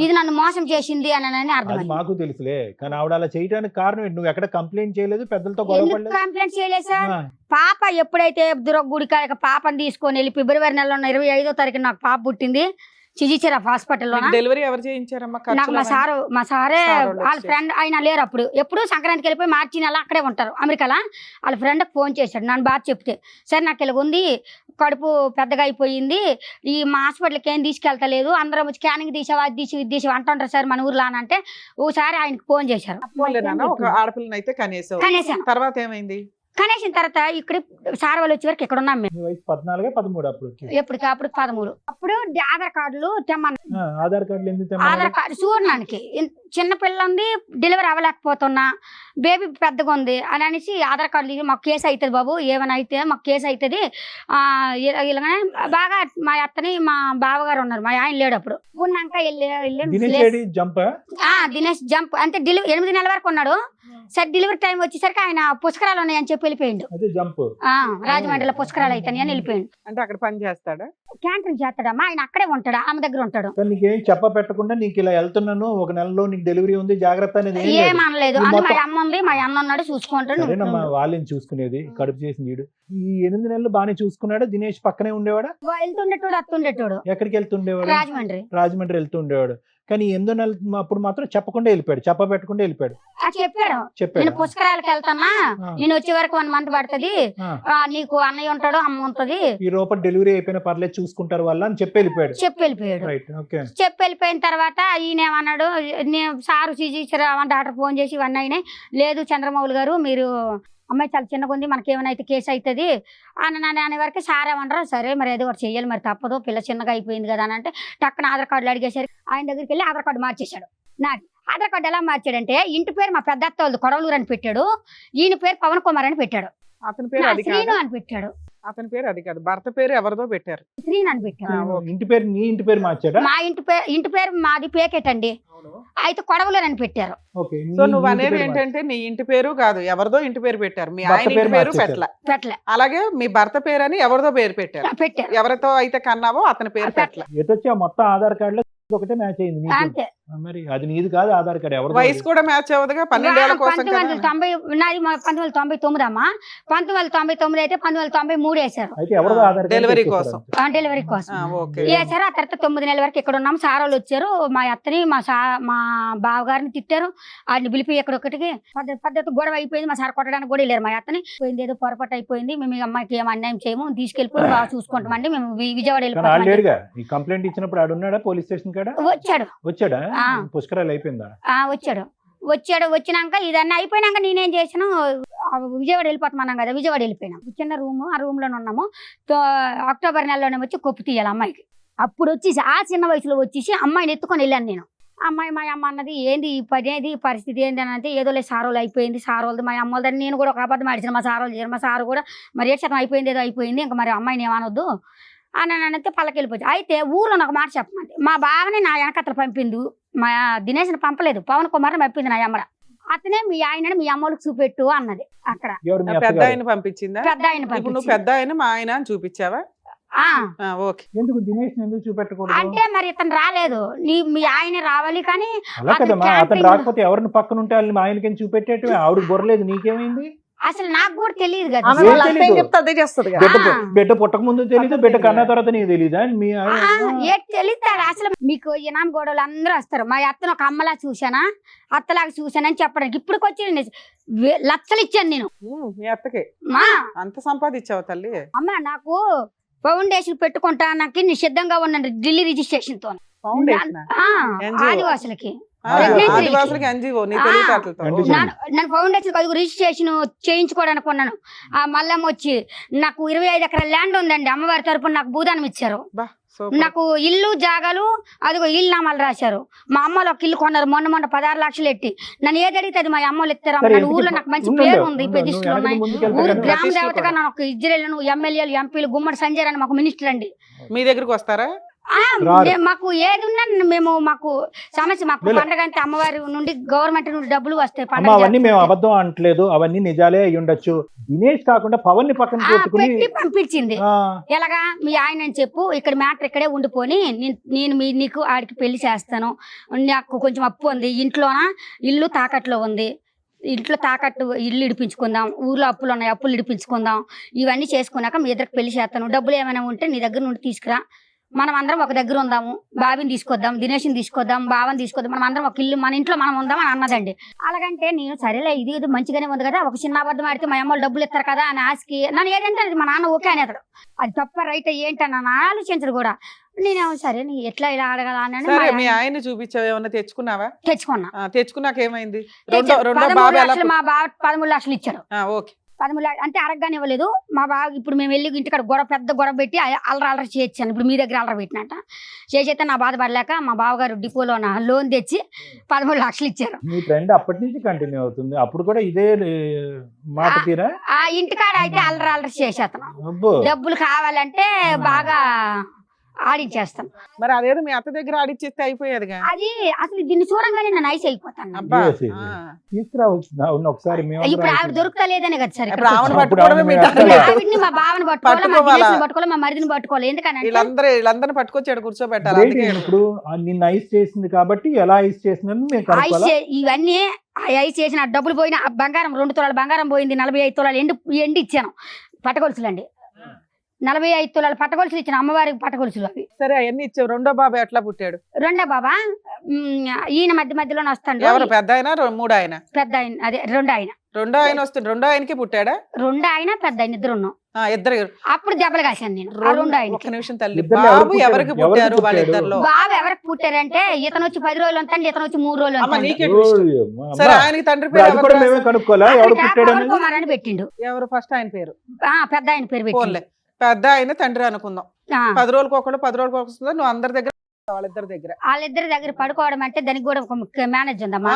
ఇది నన్ను మోసం చేసింది అని అది అర్థం. మాకు తెలుసులే, కానీ ఆవిడ అలా చేయడానికి కారణం ఏంటి? నువ్వు ఎక్కడ కంప్లైంట్ చేయలేదు, పెద్దలతో గొడవ పడలేదు? కంప్లైంట్ చేయలేదు సార్. పాప ఎప్పుడైతే గుడి కాడ పాపని తీసుకొని వెళ్ళి ఫిబ్రవరి నెలలో 25వ తారీఖు నాకు పాప పుట్టింది చిజిచిరా హాస్పిటల్లో. డెలివరీ ఎవరు చేయించారమ్మా? నాకు మా సారే వాళ్ళ ఫ్రెండ్ ఆయన లేరు అప్పుడు. ఎప్పుడు సంక్రాంతికి వెళ్ళిపోయి మార్చి నెల అక్కడే ఉంటారు అమెరికాలో. వాళ్ళ ఫ్రెండ్కి ఫోన్ చేశాడు నన్ను బాగా చెప్తే, సరే నాకు ఇలాగ ఉంది, కడుపు పెద్దగా అయిపోయింది, మా హాస్పిటల్కి ఏం తీసుకెళ్తలేదు, అందరం స్కానింగ్ తీసావా అది తీసి ఇది తీసి అంటుంటారు సార్ మన ఊర్లో అని అంటే, ఓసారి ఆయనకి ఫోన్ చేశారు. ఒక ఆడపిల్లని అయితే కనీసం తర్వాత ఏమైంది? కనేసిన తర్వాత ఇక్కడ సార్ వాళ్ళు వచ్చే వరకు ఇక్కడ ఉన్నాం మేము. మీ వయసు 14, 13 అప్పుడు? ఎప్పటికప్పుడు 13. అప్పుడు ఆధార్ కార్డులు తెమ్మన్నా. ఆధార్ కార్డులు ఎందుకు? ఆధార్ కార్డు చూడడానికి చిన్న పిల్ల ఉంది, డెలివరీ అవ్వలేకపోతున్నా, బేబీ పెద్దగా ఉంది అని అనేసి ఆధార్ కార్డు తీసి మాకు కేసు అవుతుంది బాబు, ఏమైనా అయితే మాకు కేసు అవుతుంది ఇలాగనే బాగా. మా అత్తని మా బావగారు ఉన్నారు, మా ఆయన లేడు అప్పుడు. ఉన్నాక దినేష్ జంప్ అంటే 8 నెలల వరకు ఉన్నాడు. సరే డెలివరీ టైం వచ్చేసరికి ఆయన పుష్కరాలు ఉన్నాయని చెప్పి వెళ్ళిపోయిండు. రాజమండ్రిలో పుష్కరాలు అయితే అని వెళ్ళిపోయిండు. అంటే అక్కడ పని చేస్తాడా? క్యాంటీన్ చేస్తాడమ్మా, ఆయన అక్కడే ఉంటాడు, ఆమె దగ్గర ఉంటాడు. నీకేం చెప్ప పెట్టకుండా నీకు ఇలా వెళ్తున్నాను, ఒక నెలలో నీకు డెలివరీ ఉంది, జాగ్రత్త అనేది ఏమనలేదు. అని మా అమ్మ ఉంది, మా అన్న ఉన్నాడు చూసుకుంటాడు. వాళ్ళని చూసుకునేది, కడుపు చేసి నీడు. ఈ 8 నెలలు బాగానే చూసుకున్నాడు. దినేష్ పక్కనే ఉండేవాడా? వెళ్తుండేటోడు అత్తుండేటోడు. ఎక్కడికి వెళ్తుండేవాడు? రాజమండ్రి వెళ్తుండేవాడు. కానీ 8 నెలలు అప్పుడు మాత్రం చెప్పకుండా వెళ్ళిపోయాడు, చెప్ప పెట్టకుండా వెళ్ళిపోయాడు. చెప్పాడు నేను పుష్కరాలకు వెళ్తానా, నేను వచ్చే వరకు 1 మంత్ పడుతుంది, నీకు అన్నయ్య ఉంటాడు అమ్మ ఉంటది, ఈ లోపల డెలివరీ అయిపోయిన పర్లేదు చూసుకుంటారు వాళ్ళు అని చెప్పి వెళ్ళిపోయాడు. చెప్పి వెళ్ళిపోయిన తర్వాత ఈయన ఏమన్నాడు, నేను సారు డాక్టర్ ఫోన్ చేసి ఇవన్నీ అయినాయి, లేదు చంద్రమౌళి గారు మీరు అమ్మాయి చాలా చిన్నగా ఉంది, మనకి ఏమైనా అయితే కేసు అవుతుంది అనే వరకు సార్ ఏమన్నారు, సరే మరి ఏదో ఒకటి చెయ్యాలి, మరి తప్పదు, పిల్ల చిన్నగా అయిపోయింది కదా అని అంటే టక్కున ఆధార్ కార్డులు అడిగేసరికి ఆయన దగ్గరికి వెళ్ళి ఆధార్ కార్డు మార్చేశాడు. నాకు ఆధార్ కార్డు ఎలా మార్చాడంటే, ఇంటి పేరు మా పెద్ద అత్త వాళ్ళది కొడవలూరు అని పెట్టాడు, ఈయన పేరు పవన్ కుమార్ అని పెట్టాడు, అతని పేరు శ్రీను అని పెట్టాడు. అతని పేరు అది కాదు, భర్త పేరు ఎవరిదో పెట్టారు, శ్రీను అని పెట్టాడు. ఇంటి పేరు నీ ఇంటి పేరు మార్చాడా? మా ఇంటి పేరు మాది పేకెట్ అండి, అయితే కొడవలూరు అని పెట్టారు. సో నువ్వు అనేది ఏంటంటే నీ ఇంటి పేరు కాదు, ఎవరిదో ఇంటి పేరు పెట్టారు, మీ ఆయన ఇంటి పేరు పెట్టలే, అలాగే మీ భర్త పేరు అని ఎవరిదో పేరు పెట్టారు, ఎవరితో అయితే కన్నావో అతని పేరు పెట్టలే. ఎటొచ్చి మొత్తం ఆధార్ కార్డులో ఒకటే మ్యాచ్ అయింది. అంతే మరి అది నీది కాదు ఆధార్ కార్డు ఎవరు వయసు కూడా మ్యాచ్ అవ్వదుగా 12 ఏళ్ల కోసం కదా. 1990 నాది 1999 అమ్మా. 1999 అయితే 1993 వేశారు అయితే ఎవరు ఆధార్ డెలివరీ కోసం. డెలివరీ కోసం ఓకే. వేశారు. ఆ తర్వాత 9 నెలల వరకు ఇక్కడ ఉన్నాము. సార్ వాళ్ళు వచ్చారు, మా అత్తని మా బావగారిని తిట్టారు. వాడిని పిలిపి ఎక్కడొక్కటికి పద్ధతి గొడవ అయిపోయింది. మా సార్ కొట్టడానికి కూడా వెళ్ళారు. మా అత్తని పోయింది, ఏదో పొరపాటు అయిపోయింది, మేము ఈ అమ్మాయికి ఏం అన్యాయం చేయము, తీసుకెళ్ళిపోయి బాగా చూసుకుంటామండి, మేము విజయవాడ వెళ్ళిపోతాం. ఈ కంప్లైంట్ ఇచ్చినప్పుడు ఆడున్నాడా పోలీస్ స్టేషన్ కాడ? వచ్చాడా? పుష్కరాలు అయిపోయిందా? వచ్చాడు. వచ్చినాక ఇదన్నీ అయిపోయినాక నేనేం చేసాను, విజయవాడ వెళ్ళిపోతామన్నాం కదా, విజయవాడ వెళ్ళిపోయినాం. చిన్న రూమ్, ఆ రూమ్ లోనే ఉన్నాము. అక్టోబర్ నెలలోనే వచ్చి కొప్పు తీయాలి అమ్మాయికి. అప్పుడు వచ్చేసి ఆ చిన్న వయసులో వచ్చేసి అమ్మాయిని ఎత్తుకొని వెళ్ళాను నేను. అమ్మాయి మా అమ్మ అన్నది ఏంది ఈ పని, ఏది పరిస్థితి ఏంటి అని అంటే, ఏదో లేదు సారోలు అయిపోయింది, సారోలది మా అమ్మ వాళ్ళని. నేను కూడా ఒక అబద్ధం ఆడిచాను, మా సారోలు చేశారు. మా సారు కూడా మరి ఏ శాతం అయిపోయింది, ఏదో అయిపోయింది, ఇంకా మరి అమ్మాయిని ఏమనొద్దు అని అంటే పళ్ళకి వెళ్ళిపోయింది. అయితే ఊర్లో నాకు మాట చెప్పమంది, మా బావని నా వెనకత్తలు పంపిండు, మా దినేష్ని పంపలేదు, పవన్ కుమార్ని పంపింది నా అమ్మడ. అతనే మీ ఆయనని మీ అమ్మోళ్ళకి చూపెట్టు అన్నది. అక్కడ పెద్ద ఆయన పంపించిందా? పెద్ద ఆయన ఇప్పుడు నువ్వు పెద్ద ఆయన మా ఆయన అని చూపించావా? ఓకే. ఎందుకు దినేష్ ఎందుకు చూపెట్టకూడదు అంటే మరి ఇతను రాలేదు, మీ ఆయన రావాలి. కానీ అలా కదమ్మా, అతను రాకపోతే ఎవరిని పక్కన ఉంటే వాళ్ళని మా ఆయనకి చూపెట్టేట ఆవిడ బొరలేదు, నీకేమైంది? అసలు నాకు కూడా తెలియదు కదా. బిడ్డ పుట్టక ముందు తెలీదు, బిడ్డ కన్నా తర్వాత నీకు తెలీదా? మీ తెలియదు అసలు. మీకు ఇనాం గోడలు అందరూ వస్తారు. మా అత్తను ఒక అమ్మలా చూసానా, అత్తలాగా చూసానని చెప్పడానికి. ఇప్పుడు వచ్చి లక్షలు ఇచ్చాను నేను మీ అత్తకి. మా అంత సంపాదించావు తల్లి? అమ్మ నాకు ఫౌండేషన్ పెట్టుకుంటా, నాకు సిద్ధంగా ఉన్నాను ఢిల్లీ రిజిస్ట్రేషన్ తో. ఆదివాసులకి నన్ను ఫౌండేషన్ రిజిస్ట్రేషన్ చేయించుకోవడానికి ఉన్నాను. ఆ మల్లమ్మ వచ్చి నాకు 25 ఎకరాల ల్యాండ్ ఉందండి, అమ్మవారి తరపున నాకు భూదానం ఇచ్చారు. నాకు ఇల్లు జాగాలు అదిగో ఇల్లు నామాలు రాశారు. మా అమ్మలు ఒక ఇల్లు కొన్నారు మొన్న 16 లక్షలు ఎట్టి. నన్ను ఏది అడిగితే అది మా అమ్మలు ఎత్తారు. నన్ను ఊర్లో నాకు మంచి పేరు ఉంది, ప్రతిష్టలు ఉన్నాయి. ఊరు గ్రామ దేవతగా నాకు ఇజ్రాయెల్ ఎమ్మెల్యేలు, ఎంపీలు, గుమ్మడి సంజయ్ అని మాకు మినిస్టర్ అండి. మీ దగ్గరకు వస్తారా? మాకు ఏది ఉన్నా మేము మాకు సమస్య, మాకు పండగ అంటే అమ్మవారి నుండి గవర్నమెంట్ నుండి డబ్బులు వస్తాయి. అవన్నీ మేము అబద్ధం అంటలేదు, అవన్నీ నిజాలే అయి ఉండొచ్చు. దినేష్ కాకుండా పవన్ ని పక్కన పెట్టి పంపించింది. ఎలాగా మీ ఆయన అని చెప్పు, ఇక్కడ మ్యాటర్ ఇక్కడే ఉండిపోని, నేను నీకు ఆడికి పెళ్లి చేస్తాను, నాకు కొంచెం అప్పు ఉంది, ఇంట్లోన ఇల్లు తాకట్లో ఉంది, ఇంట్లో తాకట్టు ఇల్లు ఇడిపించుకుందాం, ఊర్లో అప్పులు ఉన్నాయి అప్పులు ఇడిపించుకుందాం, ఇవన్నీ చేసుకున్నాక మీ ఇద్దరికి పెళ్లి చేస్తాను, డబ్బులు ఏమైనా ఉంటే నీ దగ్గర నుండి తీసుకురా, మనం అందరం ఒక దగ్గర ఉందాము, బాబిని తీసుకొద్దాం, దినేష్ని తీసుకొద్దాం, బావని తీసుకొద్దాం, మనం అందరం ఒక ఇల్లు మన ఇంట్లో మనం ఉందాం అని అన్నదండి. అలాగంటే నేను సరేలే ఇది మంచిగానే ఉంది కదా, ఒక చిన్న అబద్ధం ఆడితే మా అమ్మలు డబ్బులు ఇస్తారు కదా అని ఆశకి నన్ను ఏదంటే అది మా నాన్న ఓకే అనేతాడు. అది తప్ప రైట్ ఏంటని నన్ను ఆలోచించడు కూడా. నేనేమో సరే నీ ఎట్లా ఇలా అడగల అని మీ ఆయన చూపించావు, ఏమన్నా తెచ్చుకున్నావా? తెచ్చుకున్నా. తెచ్చుకున్నాక ఏమైంది? మా బావ 13 లక్షలు ఇచ్చాడు. ఓకే. 13 లక్షలు అంటే అడగగానే ఇవ్వలేదు మా బావ. ఇప్పుడు మేము వెళ్ళి ఇంటికాడ పెద్ద గొడవ పెట్టి అల్లరి చేయించాను. ఇప్పుడు మీ దగ్గర అల్లరి పెట్టినట్ట చేసేస్తే నా బాధపడలేక మా బావగారు డిపోలో లోన్ తెచ్చి 13 లక్షలు ఇచ్చారు. మీ ట్రెండ్ అప్పటి నుంచి కంటిన్యూ అవుతుంది. అప్పుడు కూడా ఇదే మాట తీరా? ఆ ఇంటికాడ అయితే అల్లరి చేసేస్తాను, డబ్బులు కావాలంటే బాగా ఆడించేస్తాం. మరి అదేదో మీ అత్త దగ్గర ఆడిచ్చేస్తే అయిపోయేది. అది అసలు దీన్ని చూడంగానే నేను ఐస్ అయిపోతాను. ఒకసారి ఇప్పుడు ఆవిడ దొరుకుతలేదనే కదా సార్, ఆవిడని మా బావని పట్టుకోవాలి, మా పట్టుకోవాలి, మా మరిదిని పట్టుకోవాలి. ఎందుకంటే వీళ్ళందరినీ పట్టుకొచ్చాడు కూర్చోబెట్టాలి. ఇప్పుడు నిన్న ఐస్ చేసింది కాబట్టి ఎలా ఐస్ చేసిందని ఇవన్నీ ఐస్ చేసిన డబ్బులు పోయిన బంగారం 2 తులాల బంగారం పోయింది, 45 తులాలు ఎండి ఇచ్చాను పట్టగొలుసులు అండి. 45 తులాలు పట్టగొలుసులు ఇచ్చిన అమ్మవారికి పట్టగొలుసులు అవి. సరే అవన్నీ ఇచ్చావు. రెండో బాబా ఎట్లా పుట్టాడు? రెండో బాబా ఈయన మధ్యలోనే వస్తాడు. ఎవరు పెద్ద ఆయన? మూడో ఆయన? పెద్ద ఆయన, అదే రెండో ఆయన. రెండో ఆయన వస్తుంది. రెండో ఆయనకి పుట్టాడా? రెండో ఆయన పెద్ద ఆయన ఇద్దరు ఉన్నాం. ఇద్దరు అప్పుడు దెబ్బలు కాశాను నేను. రెండో ఆయన. ఒక నిమిషం తల్లి, బాబు ఎవరికి పుట్టారు? వాళ్ళిద్దరిలో బాబు ఎవరికి పుట్టారంటే ఇతను వచ్చి 10 రోజులు ఉంటాడు, ఇతను వచ్చి 3 రోజులు ఉంటాడు. సరే ఆయనకి తండ్రి పేరు అని పెట్టిండు. ఎవరు? ఫస్ట్ ఆయన పేరు పెద్ద ఆయన పేరు పెట్టిండు. పెద్ద ఆయన తండ్రి అనుకుందాం. 10 రోజులకు ఒకళ్ళు 10 రోజులకు వస్తుందా? నువ్వు అందరి దగ్గర వాళ్ళిద్దరి దగ్గర పడుకోవడం అంటే దానికి కూడా ఒక మేనేజ్ ఉందమ్మా.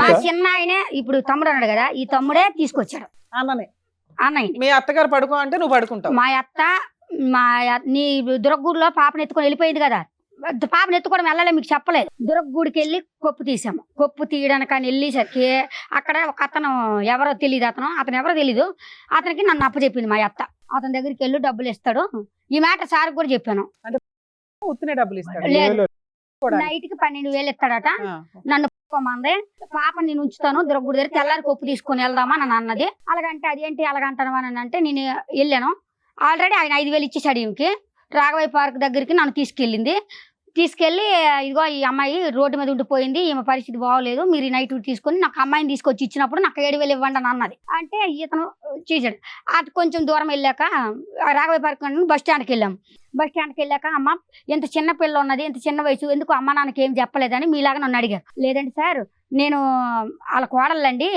మా చిన్న ఆయనే ఇప్పుడు తమ్ముడు అన్నాడు కదా, ఈ తమ్ముడే తీసుకొచ్చాడు అన్నయ్య. మీ అత్తగారు పడుకో అంటే నువ్వు పడుకుంటావు. మా అత్త నీ దుర్గూరులో పాపను ఎత్తుకొని వెళ్ళిపోయింది కదా, పాపను ఎత్తుకోవడం వెళ్ళలే మీకు చెప్పలేదు. దుర్గూడికి వెళ్ళి కొప్పు తీసాము. కొప్పు తీయడానికి అని వెళ్ళేసరికి అక్కడ ఒక అతను ఎవరో తెలియదు, అతను ఎవరో తెలీదు, అతనికి నన్ను అప్పచెప్పింది మా అత్త. అతని దగ్గరికి వెళ్ళి డబ్బులు ఇస్తాడు. ఈ మాట సార్ కూడా చెప్పాను. ఉత్తినే డబ్బులు ఇస్తాడు? లేదు, చేసుకోవడానికి నైట్ కి 12,000 ఇస్తాడట. ఆ, నన్ను మంది పాప నేను ఉంచుతాను దొరకూడదు దగ్గర తెల్లారి కొప్పు తీసుకొని వెళ్దామా అని అన్నది. అలాగంటే అదేంటి అలాగంటాను అని అంటే నేను వెళ్ళాను. ఆల్రెడీ ఆయన 5,000 ఇచ్చేసాడు. ఈమెకి రాఘవయ్య పార్క్ దగ్గరికి నన్ను తీసుకెళ్ళి ఇదిగో ఈ అమ్మాయి రోడ్డు మీద ఉండిపోయింది, ఈమె పరిస్థితి బాగోలేదు, మీరు ఈ నైట్ తీసుకొని నాకు అమ్మాయిని తీసుకొచ్చి ఇచ్చినప్పుడు నాకు 7,000 ఇవ్వండి అని అన్నది. అంటే ఇతను చేశాడు. అటు కొంచెం దూరం వెళ్ళాక రాఘవయ్య పార్క్ బస్ స్టాండ్కి వెళ్ళాము. బస్ స్టాండ్కి వెళ్ళాక అమ్మ ఇంత చిన్న పిల్ల ఉన్నది, ఇంత చిన్న వయసు, ఎందుకు అమ్మ నాన్నకి ఏం చెప్పలేదని మీలాగా నన్ను అడిగారు. లేదండి సార్, నేను వాళ్ళ కోడళ్ళండి,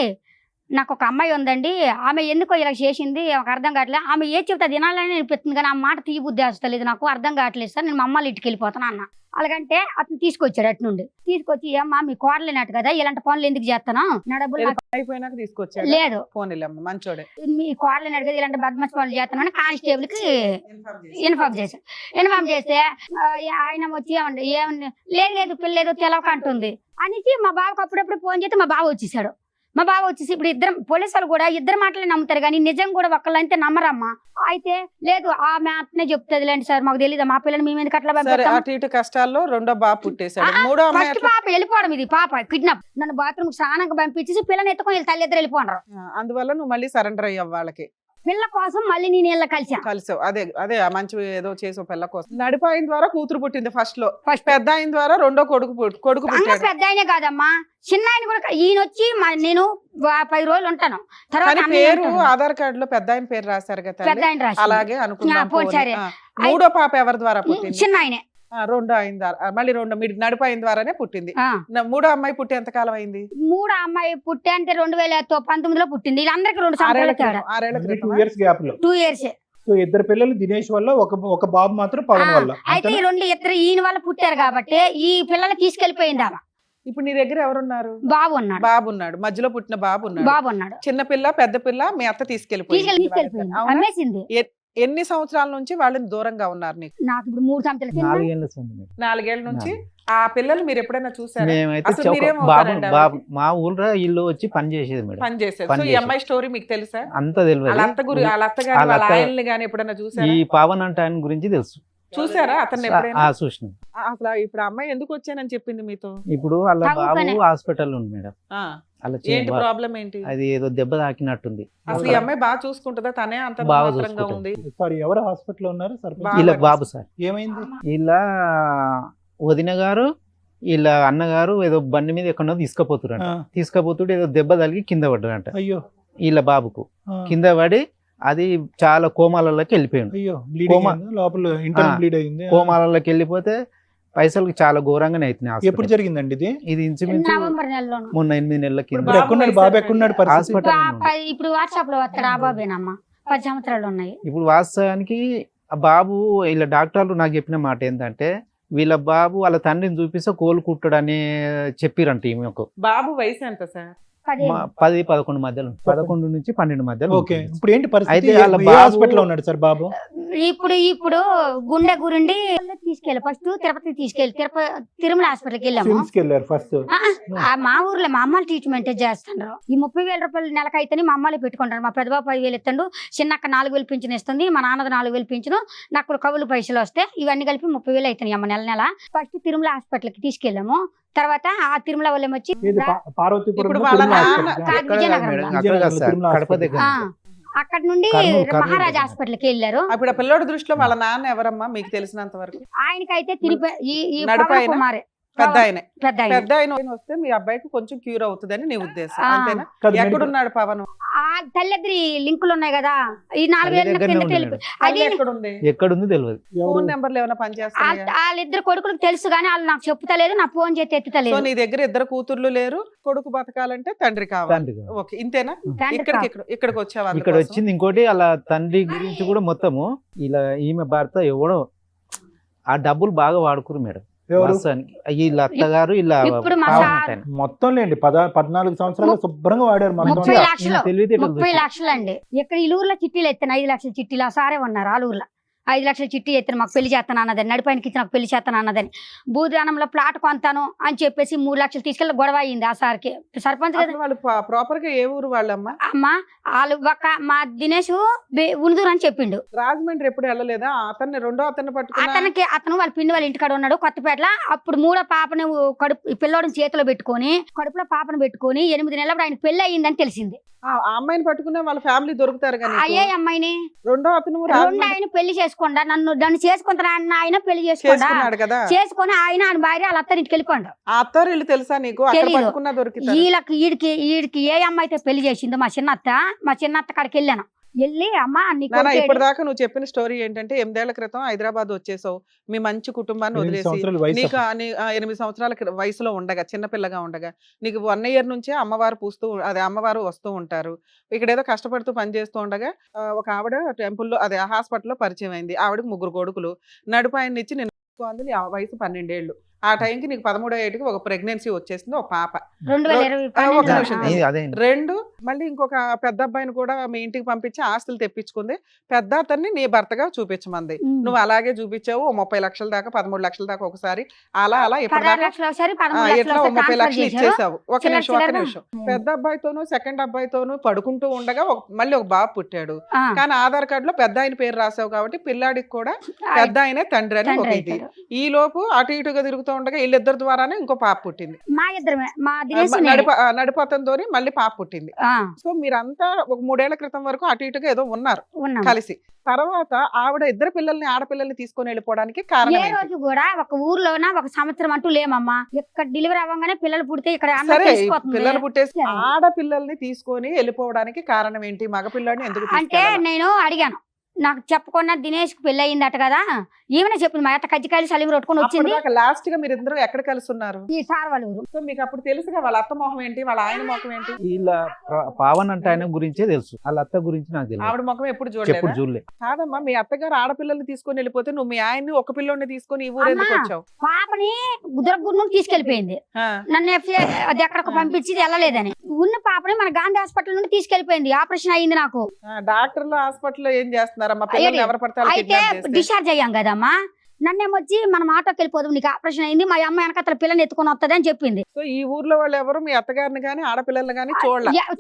నాకు ఒక అమ్మాయి ఉందండి, ఆమె ఎందుకో ఇలా చేసింది నాకు అర్థం కావట్లేదు, ఆమె ఏ చెప్తే తినాలని అనిపిస్తుంది కానీ ఆ మాట తీయ బుద్ధి వస్తలేదు, నాకు అర్థం కావట్లేదు సార్, నేను మా అమ్మ ఇంటికి వెళ్ళిపోతాను అన్న. అలాగంటే అతను తీసుకొచ్చాడు. అటు నుండి తీసుకొచ్చి అమ్మా మీ కోడలేనట్టు కదా, ఇలాంటి పనులు ఎందుకు చేస్తాను, నా డబ్బులు ఏదో పని అయిపోయినాక తీసుకొచ్చాడు. లేదు, ఫోన్ వెళ్ళమ్మ మంచోడే. మీ కోడలేనట్టు కదా, ఇలాంటి బద్మస్ పనులు చేస్తాను అని కానిస్టేబుల్ కి ఇన్ఫార్మ్ చేశాను. ఇన్ఫార్మ్ చేస్తే ఆయన వచ్చి ఏమన్నా లేదు పిల్లేదు తెలవక అంటుంది అనేసి మా బావకు అప్పుడప్పుడు ఫోన్ చేస్తే మా బావ వచ్చేసాడు. మా బావ వచ్చేసి ఇప్పుడు ఇద్దరు పోలీసు వాళ్ళు కూడా ఇద్దరు మాటలే నమ్ముతారు కానీ నిజం కూడా ఒక్కళ్ళంతే నమ్మరమ్మా. అయితే లేదు ఆమె అట్నే చెప్తుంది లేండి సార్, మాకు తెలియదు మా పిల్లని మేము ఎందుకు అట్లా సరే, అటు ఇటు కష్టాల్లో రెండో బాబు పుట్టేశాడు. మూడో అమ్మాయి ఫస్ట్ పాప వెళ్ళిపోవడం, ఇది పాప కిడ్నాప్. నన్ను బాత్రూమ్ స్నానంగా పంపించేసి పిల్లని ఎత్తుకొని తల్లి ఇద్దరు వెళ్ళిపోండ్రు. అందువల్ల నువ్వు మళ్ళీ సరెండర్ అయ్యావు వాళ్ళకి. పిల్ల కోసం మళ్ళీ నేను ఇలా కలిసావు. అదే మంచి ఏదో చేసావు పిల్ల కోసం. నడిపాయిన ద్వారా కూతురు పుట్టింది ఫస్ట్ లో. ఫస్ట్ పెద్ద ఆయన ద్వారా రెండో కొడుకు పుట్టాడు. పెద్ద ఆయనే కాదమ్మా, చిన్న ఆయన కూడా. ఈయన వచ్చి నేను 10 రోజులు ఉంటాను. తర్వాత కానీ పేరు ఆధార్ కార్డు లో పెద్ద ఆయన పేరు రాశారు కదా, పెద్ద ఆయన రాసి అలాగే అనుకున్నాం. పోనీ సరే. మూడో పాప ఎవరి ద్వారా పుట్టింది? చిన్న ఆయనే. రెండో ఆయన ద్వారా, మళ్ళీ మీరు నడిపాయిన ద్వారానే పుట్టింది. మూడో అమ్మాయి పుట్టి ఎంత కాలం అయింది? మూడో అమ్మాయి పుట్టి అంటే 2019లో పుట్టింది. వీళ్ళందరికీ 2 సంవత్సరాల తేడా. 6 2 years గ్యాప్ లో 2 years. సో ఇద్దరు పిల్లలు దినేష్ వల్ల, ఒక బాబు మాత్రం పవన్ వల్ల. అయితే ఈ ఇద్దరు ఈయన వల్ల పుట్టారు కాబట్టి ఈ పిల్లల్ని తీసుకెళ్లిపోయింది ఆమె. ఇప్పుడు నీ దగ్గర ఎవరున్నారు? బాబు ఉన్నాడు. బాబు ఉన్నాడు, మధ్యలో పుట్టిన బాబు ఉన్నాడు. చిన్న పిల్ల పెద్ద పిల్ల మీ అత్త తీసుకెళ్లిపోయింది. అమ్మేసింది. ఎన్ని సంవత్సరాల నుంచి వాళ్ళని దూరంగా ఉన్నారు నీకు? నాకు ఇప్పుడు 3 సంవత్సరాలు. 4 ఏళ్ల నుంచి. ఆ పిల్లలు మీరు ఎప్పుడైనా చూసారా? మేమైతే మా ఊళ్ళో ఇల్లు వచ్చి పని చేసేది మేడం. పని చేసేది. సో ఈ అమ్మాయి స్టోరీ మీకు తెలుసా? అంత తెలియదు. వాళ్ళ అత్త గాని వాళ్ళ ఆయన్ని గాని ఎప్పుడైనా చూసారా? ఈ పవన్ అంటే ఆయన గురించి తెలుసు. చూసారా అతన్ని ఎప్పుడైనా? చూసిన. అసలు ఇప్పుడు అమ్మాయి ఎందుకు వచ్చానని చెప్పింది మీతో? ఇప్పుడు వాళ్ళ బాబు హాస్పిటల్ ఉంది మేడం. ఏంటి ప్రాబ్లం ఏంటి? అది ఏదో దెబ్బ తాకినట్టుంది. అసలు ఈ అమ్మాయి బాగా చూసుకుంటుందా? తనే అంత మాత్రంగా ఉంది. సారీ, ఎవరు హాస్పిటల్ ఉన్నారు? వీళ్ళ బాబు సార్. ఏమైంది? వీళ్ళ వదిన గారు వీళ్ళ అన్నగారు ఏదో బండి మీద ఎక్కడో తీసుకపోతుంటే ఏదో దెబ్బ తగిలి కింద పడ్డారంట. అయ్యో. వీళ్ళ బాబుకు కింద పడి అది చాలా కోమాలలోకి వెళ్ళిపోయింది. కోమాలలోకి వెళ్ళిపోతే పైసలు చాలా ఘోరంగానే అవుతున్నాయి. ఎప్పుడు జరిగిందండి ఇది? ఇది ఇంచుమించు మొన్న 8 నెలల కింద. బాబు ఎక్కడున్నాడు? హాస్పిటల్. ఇప్పుడు వాట్సాప్ లో వస్తాడు. ఆ బాబేనమ్మా, 10 సంవత్సరాలు ఉన్నాయి. ఇప్పుడు వాస్తవానికి ఆ బాబు వీళ్ళ డాక్టర్లు నాకు చెప్పిన మాట ఏంటంటే వీళ్ళ బాబు వాళ్ళ తండ్రిని చూపిస్తే కోలుకుంటాడని చెప్పిరంట. ఈమెకు బాబు వయసు ఎంత సార్? 10-11 మధ్యలో, 11 నుంచి 12 మధ్యలో. ఇప్పుడు ఏంటి పరిస్థితి? హాస్పిటల్ ఉన్నాడు సార్ బాబు. ఇప్పుడు గుండె గురుండి తీసుకెళ్ళి ఫస్ట్ తిరుపతి తిరుమల హాస్పిటల్కి వెళ్ళాము. ఫస్ట్ మా ఊర్లో మా అమ్మాయిలు ట్రీట్మెంట్ చేస్తున్నారు. ఈ 30,000 రూపాయలు నెలకైతే మా అమ్మాయిలు పెట్టుకుంటారు. మా పెద్దబాబు 10,000 ఇస్తాడు, చిన్నక్క 4,000 పింఛన్ ఇస్తుంది, మా నాన్నది 4,000 పింఛను, నాకు కవులు పైసలు వస్తాయి. ఇవన్నీ కలిపి 30,000 అవుతాయి అమ్మ నెల. ఫస్ట్ తిరుమల హాస్పిటల్కి తీసుకెళ్ళాము. తర్వాత ఆ తిరుమల వాళ్ళం వచ్చి అక్కడ నుండి మహారాజా హాస్పిటల్కి వెళ్ళారు. అప్పుడు పిల్లోడి దృష్టిలో వాళ్ళ నాన్న ఎవరమ్మా మీకు తెలిసినంత వరకు? ఆయనకైతే కుమారే పెద్ద ఆయన వస్తే మీ అబ్బాయికి కొంచెం క్యూర్ అవుతుందని నీ ఉద్దేశం, అంతేనా? ఎక్కడున్నాడు పవన్? తల్లిద్రి లింకులు ఉన్నాయి కదా, ఈ 4 ఏళ్ళ ఎక్కడుంది తెలియదు. ఫోన్ నెంబర్లు ఏమైనా పనిచేస్తాయి? వాళ్ళిద్దరు కొడుకులకు తెలుసు కానీ వాళ్ళు నాకు చెప్తలేదు, నా ఫోన్ చేతి ఎత్తుతలేదు. నీ దగ్గర 2 కూతుర్లు లేరు, కొడుకు బతకాలంటే తండ్రి కావాలి. ఓకే, ఇంతేనా? ఇక్కడికి వచ్చావా? ఇక్కడ వచ్చింది ఇంకోటి, అలా తండ్రి గురించి కూడా మొత్తము ఇలా ఈమె భర్త ఎవడో ఆ డబ్బులు బాగా వాడుకురు మేడం. వీళ్ళ అత్తగారు ఇలా మొత్తం లేండి 14 సంవత్సరాలు శుభ్రంగా వాడారు. 30 లక్షలు అండి. ఇక్కడ ఈ ఊర్లో చిట్టీలు ఎత్తాను, 5 లక్షల చిట్టీలు. ఆ సారే ఉన్నారు ఆ ఊర్లో. 5 లక్షల చిట్టి ఎత్తాను మాకు పెళ్లి చేస్తాను అన్నదని, నడిపాయనకి ఇచ్చి నాకు పెళ్లి చేస్తాను అన్నదని, భూదానంలో ప్లాట్ కొంటాను అని చెప్పేసి 3 లక్షలు తీసుకెళ్ళి గొడవ అయింది ఆ సార్కి. సర్పంచ్ కదా వాళ్ళు ప్రాపర్ గా ఏ ఊరు వాళ్ళమ్మా? అమ్మ, వాళ్ళు మా దినేష్ ఉనుదూరు అని చెప్పిండు. రాజమండ్రి ఎప్పుడు వెళ్ళలేదా? అతన్ని రెండో అతన్ని పట్టుకున్నా? అతను వాళ్ళ పిండి వాళ్ళ ఇంటికాడ ఉన్నాడు కొత్తపేటలో. అప్పుడు 3వ పాపని పిల్లోడిని చేతిలో పెట్టుకొని కడుపులో పాపను పెట్టుకొని 8 నెలలప్పుడు ఆయన పెళ్లి అయ్యిందని తెలిసింది. ఆ అమ్మాయిని పట్టుకునే వాళ్ళ ఫ్యామిలీ దొరుకుతారు కానీ అయ్యే అమ్మాయిని రెండో అతను రెండు ఆయన పెళ్లి చేసుకోండా, నన్ను చేసుకుంటారా అన్న ఆయన పెళ్లి చేసుకున్నాడు కదా, చేసుకొని ఆయన భార్య వాళ్ళ అత్తారింటికి వెళ్ళిపోండు. ఆ అత్తారు ఇల్లు తెలుసా నీకు? అక్కడ తెలీదు. పట్టుకున్నా దొరికింది. ఈడికి ఏ అమ్మాయి అయితే పెళ్లి చేసిందో మా చిన్నత్త కాడికి వెళ్ళాను. వెళ్ళి అమ్మ ఇప్పటిదాకా నువ్వు చెప్పిన స్టోరీ ఏంటంటే 8 ఏళ్ల క్రితం హైదరాబాద్ వచ్చేసావు, మీ మంచి కుటుంబాన్ని 8 వదిలేసి సంవత్సరాల వయసు నీకు 8 సంవత్సరాల వయసులో ఉండగా చిన్నపిల్లగా ఉండగా నీకు 1 ఇయర్ నుంచే అమ్మవారు వస్తూ ఉంటారు. ఇక్కడ ఏదో కష్టపడుతూ పని చేస్తూ ఉండగా ఒక ఆవిడ టెంపుల్లో హాస్పిటల్లో పరిచయం అయింది. ఆవిడకి 3 కొడుకులు, నడుపు ఆయన ఇచ్చి నేను నీ వయసు 12 ఏళ్ళు. ఆ టైంకి నీకు 13వ ఏటికి ఒక ప్రెగ్నెన్సీ వచ్చేసింది, ఒక పాప. 2 మళ్ళీ ఇంకొక పెద్ద అబ్బాయిని కూడా మీ ఇంటికి పంపించి ఆస్తులు తెప్పించుకుంది. పెద్ద అతన్ని నీ భర్తగా చూపించమంది. నువ్వు అలాగే చూపించావు. 30 లక్షల దాకా 13 లక్షల దాకా ఒకసారి అలా ఎట్లా 30 లక్షలు ఇచ్చేసావు. ఒక నిమిషం. పెద్ద అబ్బాయితోనూ సెకండ్ అబ్బాయితోనూ పడుకుంటూ ఉండగా మళ్ళీ ఒక బాబు పుట్టాడు. కానీ ఆధార్ కార్డు లో పెద్ద ఆయన పేరు రాసావు కాబట్టి పిల్లాడికి కూడా పెద్ద ఆయనే తండ్రి అని ఒక ఇది. ఈ లోపు అటు ఇటుగా తిరుగుతూ ఉండగా వీళ్ళిద్దరి ద్వారానే ఇంకో పాప పుట్టింది. నడుపు అతనితో మళ్ళీ పాప పుట్టింది. సో మీరంతా ఒక 3 ఏళ్ల క్రితం వరకు అటు ఇటుగా ఏదో ఉన్నారు కలిసి. తర్వాత ఆవిడ ఇద్దరు ఆడపిల్లల్ని తీసుకొని వెళ్ళిపోవడానికి కారణం ఏ రోజు కూడా ఒక ఊర్లోన ఒక సంవత్సరం అంటూ లేమమ్మా. ఇక్కడ డెలివరీ అవ్వగానే పిల్లలు పుడితే ఇక్కడ పిల్లలు పుట్టేసి ఆడపిల్లల్ని తీసుకొని వెళ్ళిపోవడానికి కారణం ఏంటి? మగపిల్లని ఎందుకు అంటే నేను అడిగాను, నాకు చెప్పకుండా దినేష్ కి పెళ్లి అయిందట కదా, ఈమెనే చెప్పింది. మా అత్త కజ్జికాయలు సలీం కొట్టుకొని వచ్చింది. లాస్ట్ గా మీరు ఇద్దరు ఎక్కడ కలుస్తున్నారు? ఈ సార్ వాళ్ళ ఊరు. సో మీకు అప్పుడు తెలుసుగా వాళ్ళ అత్త మొహం ఏంటి, వాళ్ళ ఆయన మొహం ఏంటి? వీళ్ళ పావన్ అంటే ఆయన గురించే తెలుసు, వాళ్ళ అత్త గురించి నాకు తెలుసు. ఆవిడ ముఖం ఎప్పుడు చూడలే. కాదమ్మా, మీ అత్తగారు ఆడపిల్లల్ని తీసుకొని వెళ్ళిపోతే నువ్వు మీ ఆయన్ని ఒక పిల్లోని తీసుకొని ఈ ఊరు ఎందుకు వచ్చావు? పాపని గుర్రు తీసుకెళ్లిపోయింది. నన్ను అది ఎక్కడికి పంపించి వెళ్ళలేదని ఉన్న పాపని మన గాంధీ హాస్పిటల్ నుండి తీసుకెళ్లిపోయింది. ఆపరేషన్ అయ్యింది నాకు. డాక్టర్లు హాస్పిటల్లో ఏం చేస్తున్నారమ్మా? అయితే డిశ్చార్జ్ అయ్యాం కదమ్మా. నన్నేమొచ్చి మనం ఆటోకి వెళ్ళిపోదాం, నీకు ఆపరేషన్ అయింది, మా అమ్మ వెనకతల పిల్లని ఎత్తుకొని వస్తుంది అని చెప్పింది. సో ఈ ఊర్లో వాళ్ళు ఎవరు మీ అత్తగారిని కానీ ఆడపిల్లల్ని కానీ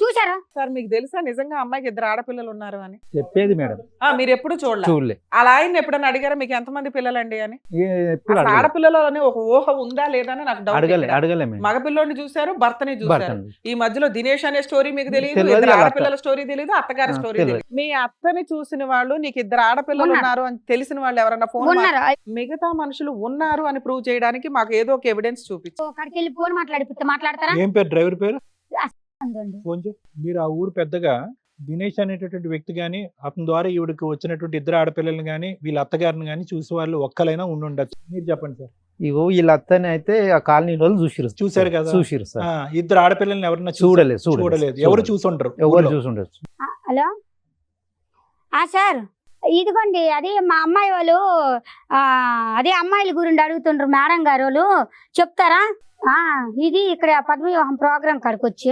చూసారా సార్? మీకు తెలుసా నిజంగా అమ్మాయికి 2 ఆడపిల్లలు ఉన్నారు అని? చెప్పేది మేడం. మీరు ఎప్పుడు చూడలే? అలా ఆయన ఎప్పుడన్నా అడిగారా మీకు ఎంతమంది పిల్లలండి అని? ఆడపిల్లలు అని ఒక ఊహ ఉందా లేదా అని నాకు డౌట్. మగపిల్లోని చూసారు, భర్తని చూసారు. ఈ మధ్యలో దినేష్ అనే స్టోరీ మీకు తెలియదు, 2 ఆడపిల్లల స్టోరీ తెలియదు, అత్తగారి స్టోరీ తెలియదు. మీ అత్తని చూసిన వాళ్ళు, నీకు 2 ఆడపిల్లలు ఉన్నారు అని తెలిసిన వాళ్ళు ఎవరన్నా ఫోన్ మిగతా మనుషులు ఉన్నారు అని ప్రూవ్ చేయడానికి మాకు ఏదో ఒక ఎవిడెన్స్ చూపించు. ఫోన్ మాట్లాడతారా? ఏం పేరు? డ్రైవర్ పేరు? ఫోన్ చేయి. మీరు ఆ ఊరు పెద్దగా దినేష్ అనేటటువంటి వ్యక్తి గాని, అతని ద్వారా ఈవిడికి వచ్చినటువంటి 2 ఆడపిల్లల్ని గాని, వీళ్ళ అత్తగారిని గాని చూసే వాళ్ళు ఒక్కలైనా ఉండుండొచ్చు. మీరు చెప్పండి సార్. ఇగో వీళ్ళ అత్తని అయితే ఆ కాలనీ వాళ్ళు చూసారు కదా. చూసిరు సార్. 2 ఆడపిల్లల్ని ఎవరన్నా చూడలేదు. ఎవరు చూసుంటారు? ఎవరు చూసుండొచ్చు. హలో సార్, ఇదిగోండి అది మా అమ్మాయి వాళ్ళు అదే అమ్మాయిల గురించి అడుగుతుండ్రు మేడం గారు, వాళ్ళు చెప్తారా? ఇది ఇక్కడ పద్మవ్యూహం ప్రోగ్రామ్ కాడికి వచ్చి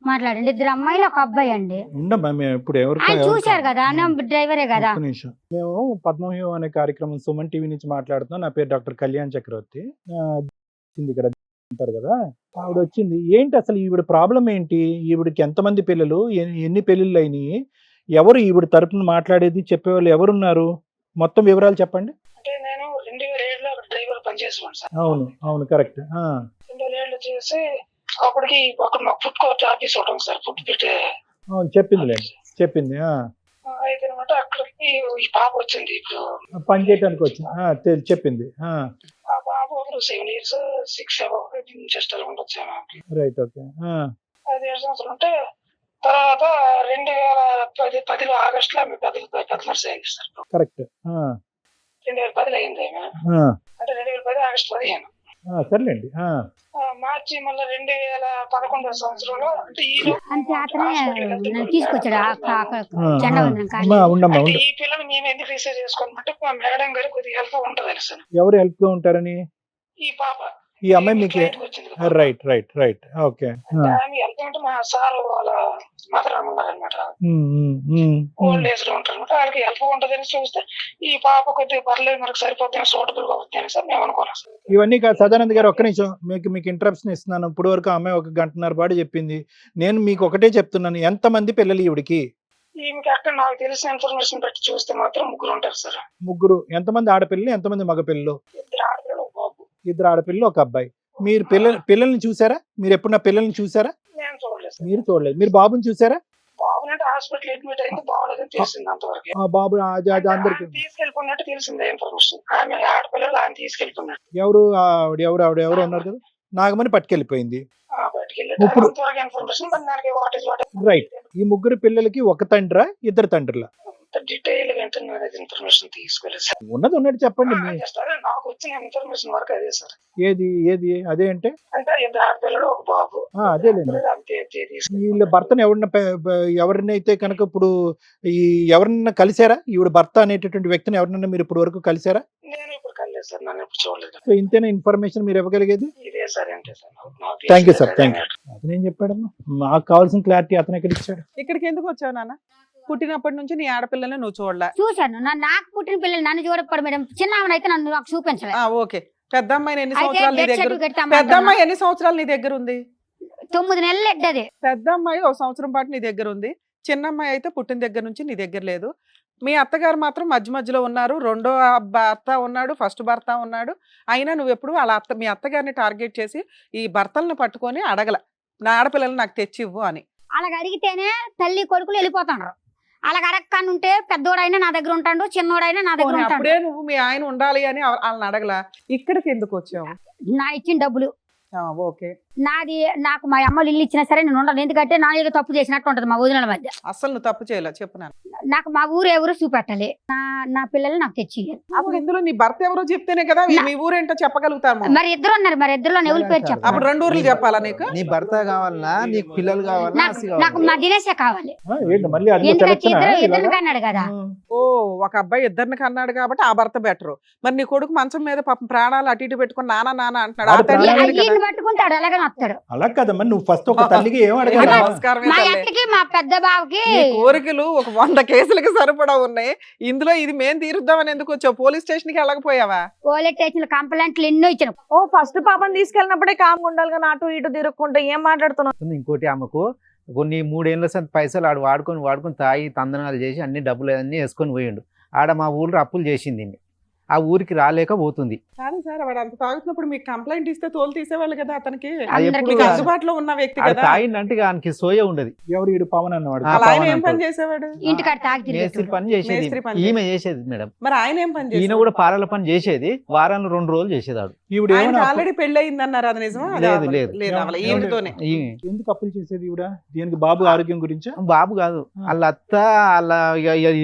మాట్లాడండి. 2 అమ్మాయిలు 1 అబ్బాయి అండి. చూశారు కదా, డ్రైవరే కదా. మేము పద్మవ్యూహం అనే కార్యక్రమం సుమన్ టీవీ నుంచి మాట్లాడుతున్నాం. నా పేరు డాక్టర్ కళ్యాణ్ చక్రవర్తి. ఇక్కడ అంటారు కదా, ఆవిడ వచ్చింది. ఏంటి అసలు ఈవిడ ప్రాబ్లం ఏంటి? ఈవిడికి ఎంతమంది పిల్లలు, ఎన్ని పెళ్ళిళ్ళు అయినాయి, ఎవరు ఈవిడ తరపున మాట్లాడేది చెప్పేవాళ్ళు ఎవరున్నారు? మొత్తం వివరాలు చెప్పండి. నేను 2007లో డ్రైవర్ పనిచేస్తున్నాను సార్. అవును కరెక్ట్. 2007లో చేసి అప్పటికి అక్కడ మాకు ఫుడ్ కోర్ట్ ఆఫీస్ ఉంటుంది సార్. ఫుడ్ పెట్టే చెప్పింది. అయితే అనమాట అక్కడికి ఈ పాప వచ్చింది. ఇప్పుడు పని చేయడానికి వచ్చింది చెప్పింది. ఆ పాప 7 years 6 జస్ట్ అలా ఉండొచ్చు. Right, okay. 5 సంవత్సరాలు ఉంటే తర్వాత 2010 ఆగస్టులో ఆమె పెద్ద నర్స్ అయింది సార్. కరెక్ట్. 2010 అయింది ఆమె. అంటే 2010 ఆగస్టు 15. సర్లేండి. మార్చి మళ్ళీ 2011 సంవత్సరంలో అంటే ఈ పిల్లలు మేము ఎందుకు రిసీవ్ చేసుకోమంటే మా మేడం గారు కొద్దిగా హెల్ప్ ఉంటది సార్. ఎవరు హెల్ప్ గా ఉంటారని? ఈ పాప ఈ అమ్మాయి మీకు క్లయింట్కి వచ్చింది కదా. రైట్ రైట్ రైట్ ఓకే అంటే ఆమె వెళ్తుంటే మా సార్ వాళ్ళ మదర్ ఉన్నారనమాట. ఓల్డ్ ఏజ్ లో ఉంటారు అనమాట. వాళ్ళకి హెల్ప్ ఉంటదని చూస్తే ఈ పాప కొద్దిగా పర్లేదు మనకు సరిపోతుంది, సూటబుల్ గా అవుతుంది సార్ మేము అనుకోవాలి సార్. ఇవన్నీ కాదు సదానంద్ గారు, ఒక్క నిమిషం మీకు ఇంటరప్షన్ ఇస్తున్నాను. ఇప్పుడు వరకు ఆ అమ్మాయి 1 గంటన్నర పాటు చెప్పింది. నేను మీకు ఒకటే చెప్తున్నాను, ఎంతమంది పిల్లలు ఈవిడికి? ఈమెకి అక్కడ నాకు తెలిసిన ఇన్ఫర్మేషన్ బట్టి చూస్తే మాత్రం 3 ఉంటారు సార్. 3. ఎంతమంది ఆడపిల్లలు, ఎంతమంది మగపిల్లలు? 2 ఆడపిల్లలు, 1 బాబు. 2 ఆడపిల్లలు, 1 అబ్బాయి. మీరు పిల్లల్ని చూసారా? మీరు ఎప్పుడన్నా పిల్లల్ని చూసారా? నేను చూడలేదు సార్. మీరు చూడలేదు. మీరు బాబుని చూసారా? బాబునంటే హాస్పిటల్ అడ్మిట్ అయింది, బాగోలేదని తెలిసింది అంతవరకు. ఆ బాబు అది అందరికి తీసుకెళ్ళిపోయినట్టు తెలిసింది ఇన్ఫర్మేషన్. ఆమె ఆడపిల్లలు ఆయన తీసుకెళ్ళిపోయినట్టు ఎవరు ఎవరు ఉన్నారు కదా, నాగమని పట్టుకెళ్ళిపోయింది. బయటికి ఇప్పుడు- అంతవరకు ఇన్ఫర్మేషన్. మరి దానికి వాట్ ఇస్ వాట్ రైట్. ఈ 3 పిల్లలకి 1 తండ్రా, 2 తండ్రులా? డీటెయిల్ గా ఇన్ఫర్మేషన్ తీసుకోలేదు సార్. ఉన్నట్టు చెప్పండి. Just అదే నాకు వచ్చిన ఇన్ఫర్మేషన్ వరకు అదే సార్. ఏది అదే అంటే? అంటే 2 ఆడపిల్లలు, 1 బాబు. అదేలేండి. అంతే వీళ్ళ భర్తను ఎవరినైతే కనుక ఇప్పుడు ఎవరినైనా కలిసారా? ఈవిడ భర్త అనేటటువంటి వ్యక్తిని ఎవరినైనా మీరు ఇప్పుడు వరకు కలిసారా? నేను ఇప్పుడు కలేదు సార్, నన్ను ఇప్పుడు చూడలేదు. సో ఇంతేనా ఇన్ఫర్మేషన్ మీరు ఇవ్వగలిగేది? ఇదే సార్ అంటే సార్ నాకు థ్యాంక్ యూ సార్, తెలిసిందే థ్యాంక్ యూ. అతను ఏం చెప్పాడమ్మా? మాకు కావాల్సిన క్లారిటీ అతను ఎక్కడ ఇచ్చాడు? ఇక్కడికి ఎందుకు వచ్చావు నాన్న? పుట్టినప్పటి నుంచి నీ ఆడపిల్లని నువ్వు చూడలే. చూశాను నాకు పుట్టిన పిల్లలు నన్ను చూడకపోవడం మేడం. చిన్న అయితే నన్ను నాకు చూపించలేదు. ఓకే. పెద్ద అమ్మాయి ఎన్ని అయితే సంవత్సరాలు నీ డెత్ దగ్గర? సర్టిఫికెట్ పెద్ద తెమ్మంటున్నా. అమ్మాయి ఎన్ని సంవత్సరాలు నీ దగ్గర ఉంది? 9 నెలలు ఎడ్డది. పెద్ద అమ్మాయి 1 సంవత్సరం పాటు నీ దగ్గర ఉంది. చిన్న అమ్మాయి అయితే పుట్టిన దగ్గర నుంచి నీ దగ్గర లేదు. మీ అత్తగారు మాత్రం మధ్యలో ఉన్నారు. 2వ భర్త ఉన్నాడు, ఫస్ట్ భర్త ఉన్నాడు. అయినా నువ్వు ఎప్పుడు మీ అత్తగారిని టార్గెట్ చేసి ఈ భర్తలను పట్టుకొని అడగల, నా ఆడపిల్లలు నాకు తెచ్చి ఇవ్వు అని. అలాగ అడిగితేనే తల్లి కొడుకులు వెళ్ళిపోతాడు. అలాగ అడగకాని ఉంటే పెద్దోడైనా నా దగ్గర ఉంటాడు, చిన్నోడైనా నా దగ్గర పోనీ ఉంటాడు. అప్పుడే నువ్వు మీ ఆయన ఉండాలి అని వాళ్ళని అడగలా. ఇక్కడికి ఎందుకు వచ్చావు? నా ఇచ్చిన డబ్బులు ఓకే. నాకు మా అమ్మలు ఇల్లు ఇచ్చినా సరే నేను ఉండను. ఎందుకంటే నా ఏదో తప్పు చేసినట్టు ఉంటది మా వదినల మధ్య. అసలు నువ్వు తప్పు చేయలే చెప్పు నాన్న. నాకు మా ఊరు ఎవరు చూపెట్టాలి, నా పిల్లలు నాకు తెచ్చి ఇయ్యాలి. అప్పుడు ఇందులో నీ భర్త ఎవరో చెప్తేనే కదా మీ ఊరేంటో చెప్పగలుగుతాము. మరి ఇద్దరు ఉన్నారు, మరి ఇద్దరులో ఎవరి పేరు అప్పుడు చెప్పాలి? 2 ఊర్లు చెప్పాలా నీకు? నీ భర్త కావాలన్నా, నీకు పిల్లలు కావాలన్నా, నాకు మా దినేశే కావాలి. ఏంటి మళ్ళీ అది ఎందుకంటే ఇద్దరు కన్నాడు కదా. ఓ, ఒక అబ్బాయి ఇద్దరిని కన్నాడు కాబట్టి ఆ భర్త బెటరు. మరి నీ కొడుకు మంచం మీద పాపం ప్రాణాలు అటు ఇటు పెట్టుకుని నాన్న అంటున్నాడు. ఆ తల్లి లేదు కదా. ఈయన పట్టుకుంటాడు, అలాగే వస్తాడు. అలా కదమ్మా, నువ్వు ఫస్ట్ ఒక తల్లికి ఏం అడగాలి? నమస్కారమే మా తల్లి. అత్తకి మా పెద్ద బావకి నీ కోరికలు ఒక 100 కేసులకి సరిపడా ఉన్నాయి. ఇందులో ఇది మేం తీరుద్దామని ఎందుకు వచ్చావు? పోలీస్ స్టేషన్ కి వెళ్ళకపోయావా? పోలీస్ స్టేషన్ కంప్లైంట్లు ఎన్నో ఇచ్చాను. ఓ ఫస్ట్ పాపని తీసుకెళ్ళినప్పుడే కామ్ ఉండాలి కానీ అటు ఇటు తిరుక్కుంటే ఏం మాట్లాడుతున్నావు? ఇంకోటి ఆమెకు కొన్ని 3 ఏళ్ళ సంత పైసలు ఆడు వాడుకొని తాగి తందనాలు చేసి అన్ని డబ్బులు అన్ని వేసుకొని పోయిండు. ఆడ మా ఊళ్ళో అప్పులు చేసింది. ఆ ఊరికి రాలేకపోతుంది. కాదు సార్, వాడు అంత తాగుతున్నప్పుడు మీకు కంప్లైంట్ ఇస్తే తోలు తీసేవాళ్ళు కదా అతనికి. అందరికీ మీకు అందుబాటులో ఉన్న వ్యక్తి ఆడ కదా. తాగిందంటే ఆయనకి సోయ ఉండదు. ఎవరు ఈడు పవన్ అన్నవాడు? ఆ, అలా ఆయన పవన్ ఏం పని అంటాడు. చేసేవాడు? ఇంటికాడ తాగి మేస్త్రి తిరిగి పని చేసేది మేస్త్రి పని ఈమె చేసేది మేడం. మరి ఆయన ఏం పని ఈయన చేసేవాడు? కూడా పారల పని చేసేది. వారాలు 2 రోజులు చేసేదాడు. ఈవిడ ఆయనకి ఏమన్నా ఆల్రెడీ పెళ్లి అయింది అన్నారు, అది నిజమా? అది లేదు, అవ్వలేదు. లేదు. లేదు, అవ్వలేదు. ఈవిడతోనే. ఎందుకు అప్పులు చేసేది ఈవిడ? దీనికి బాబు ఆరోగ్యం గురించా? బాబు కాదు, వాళ్ళ అత్త వాళ్ళ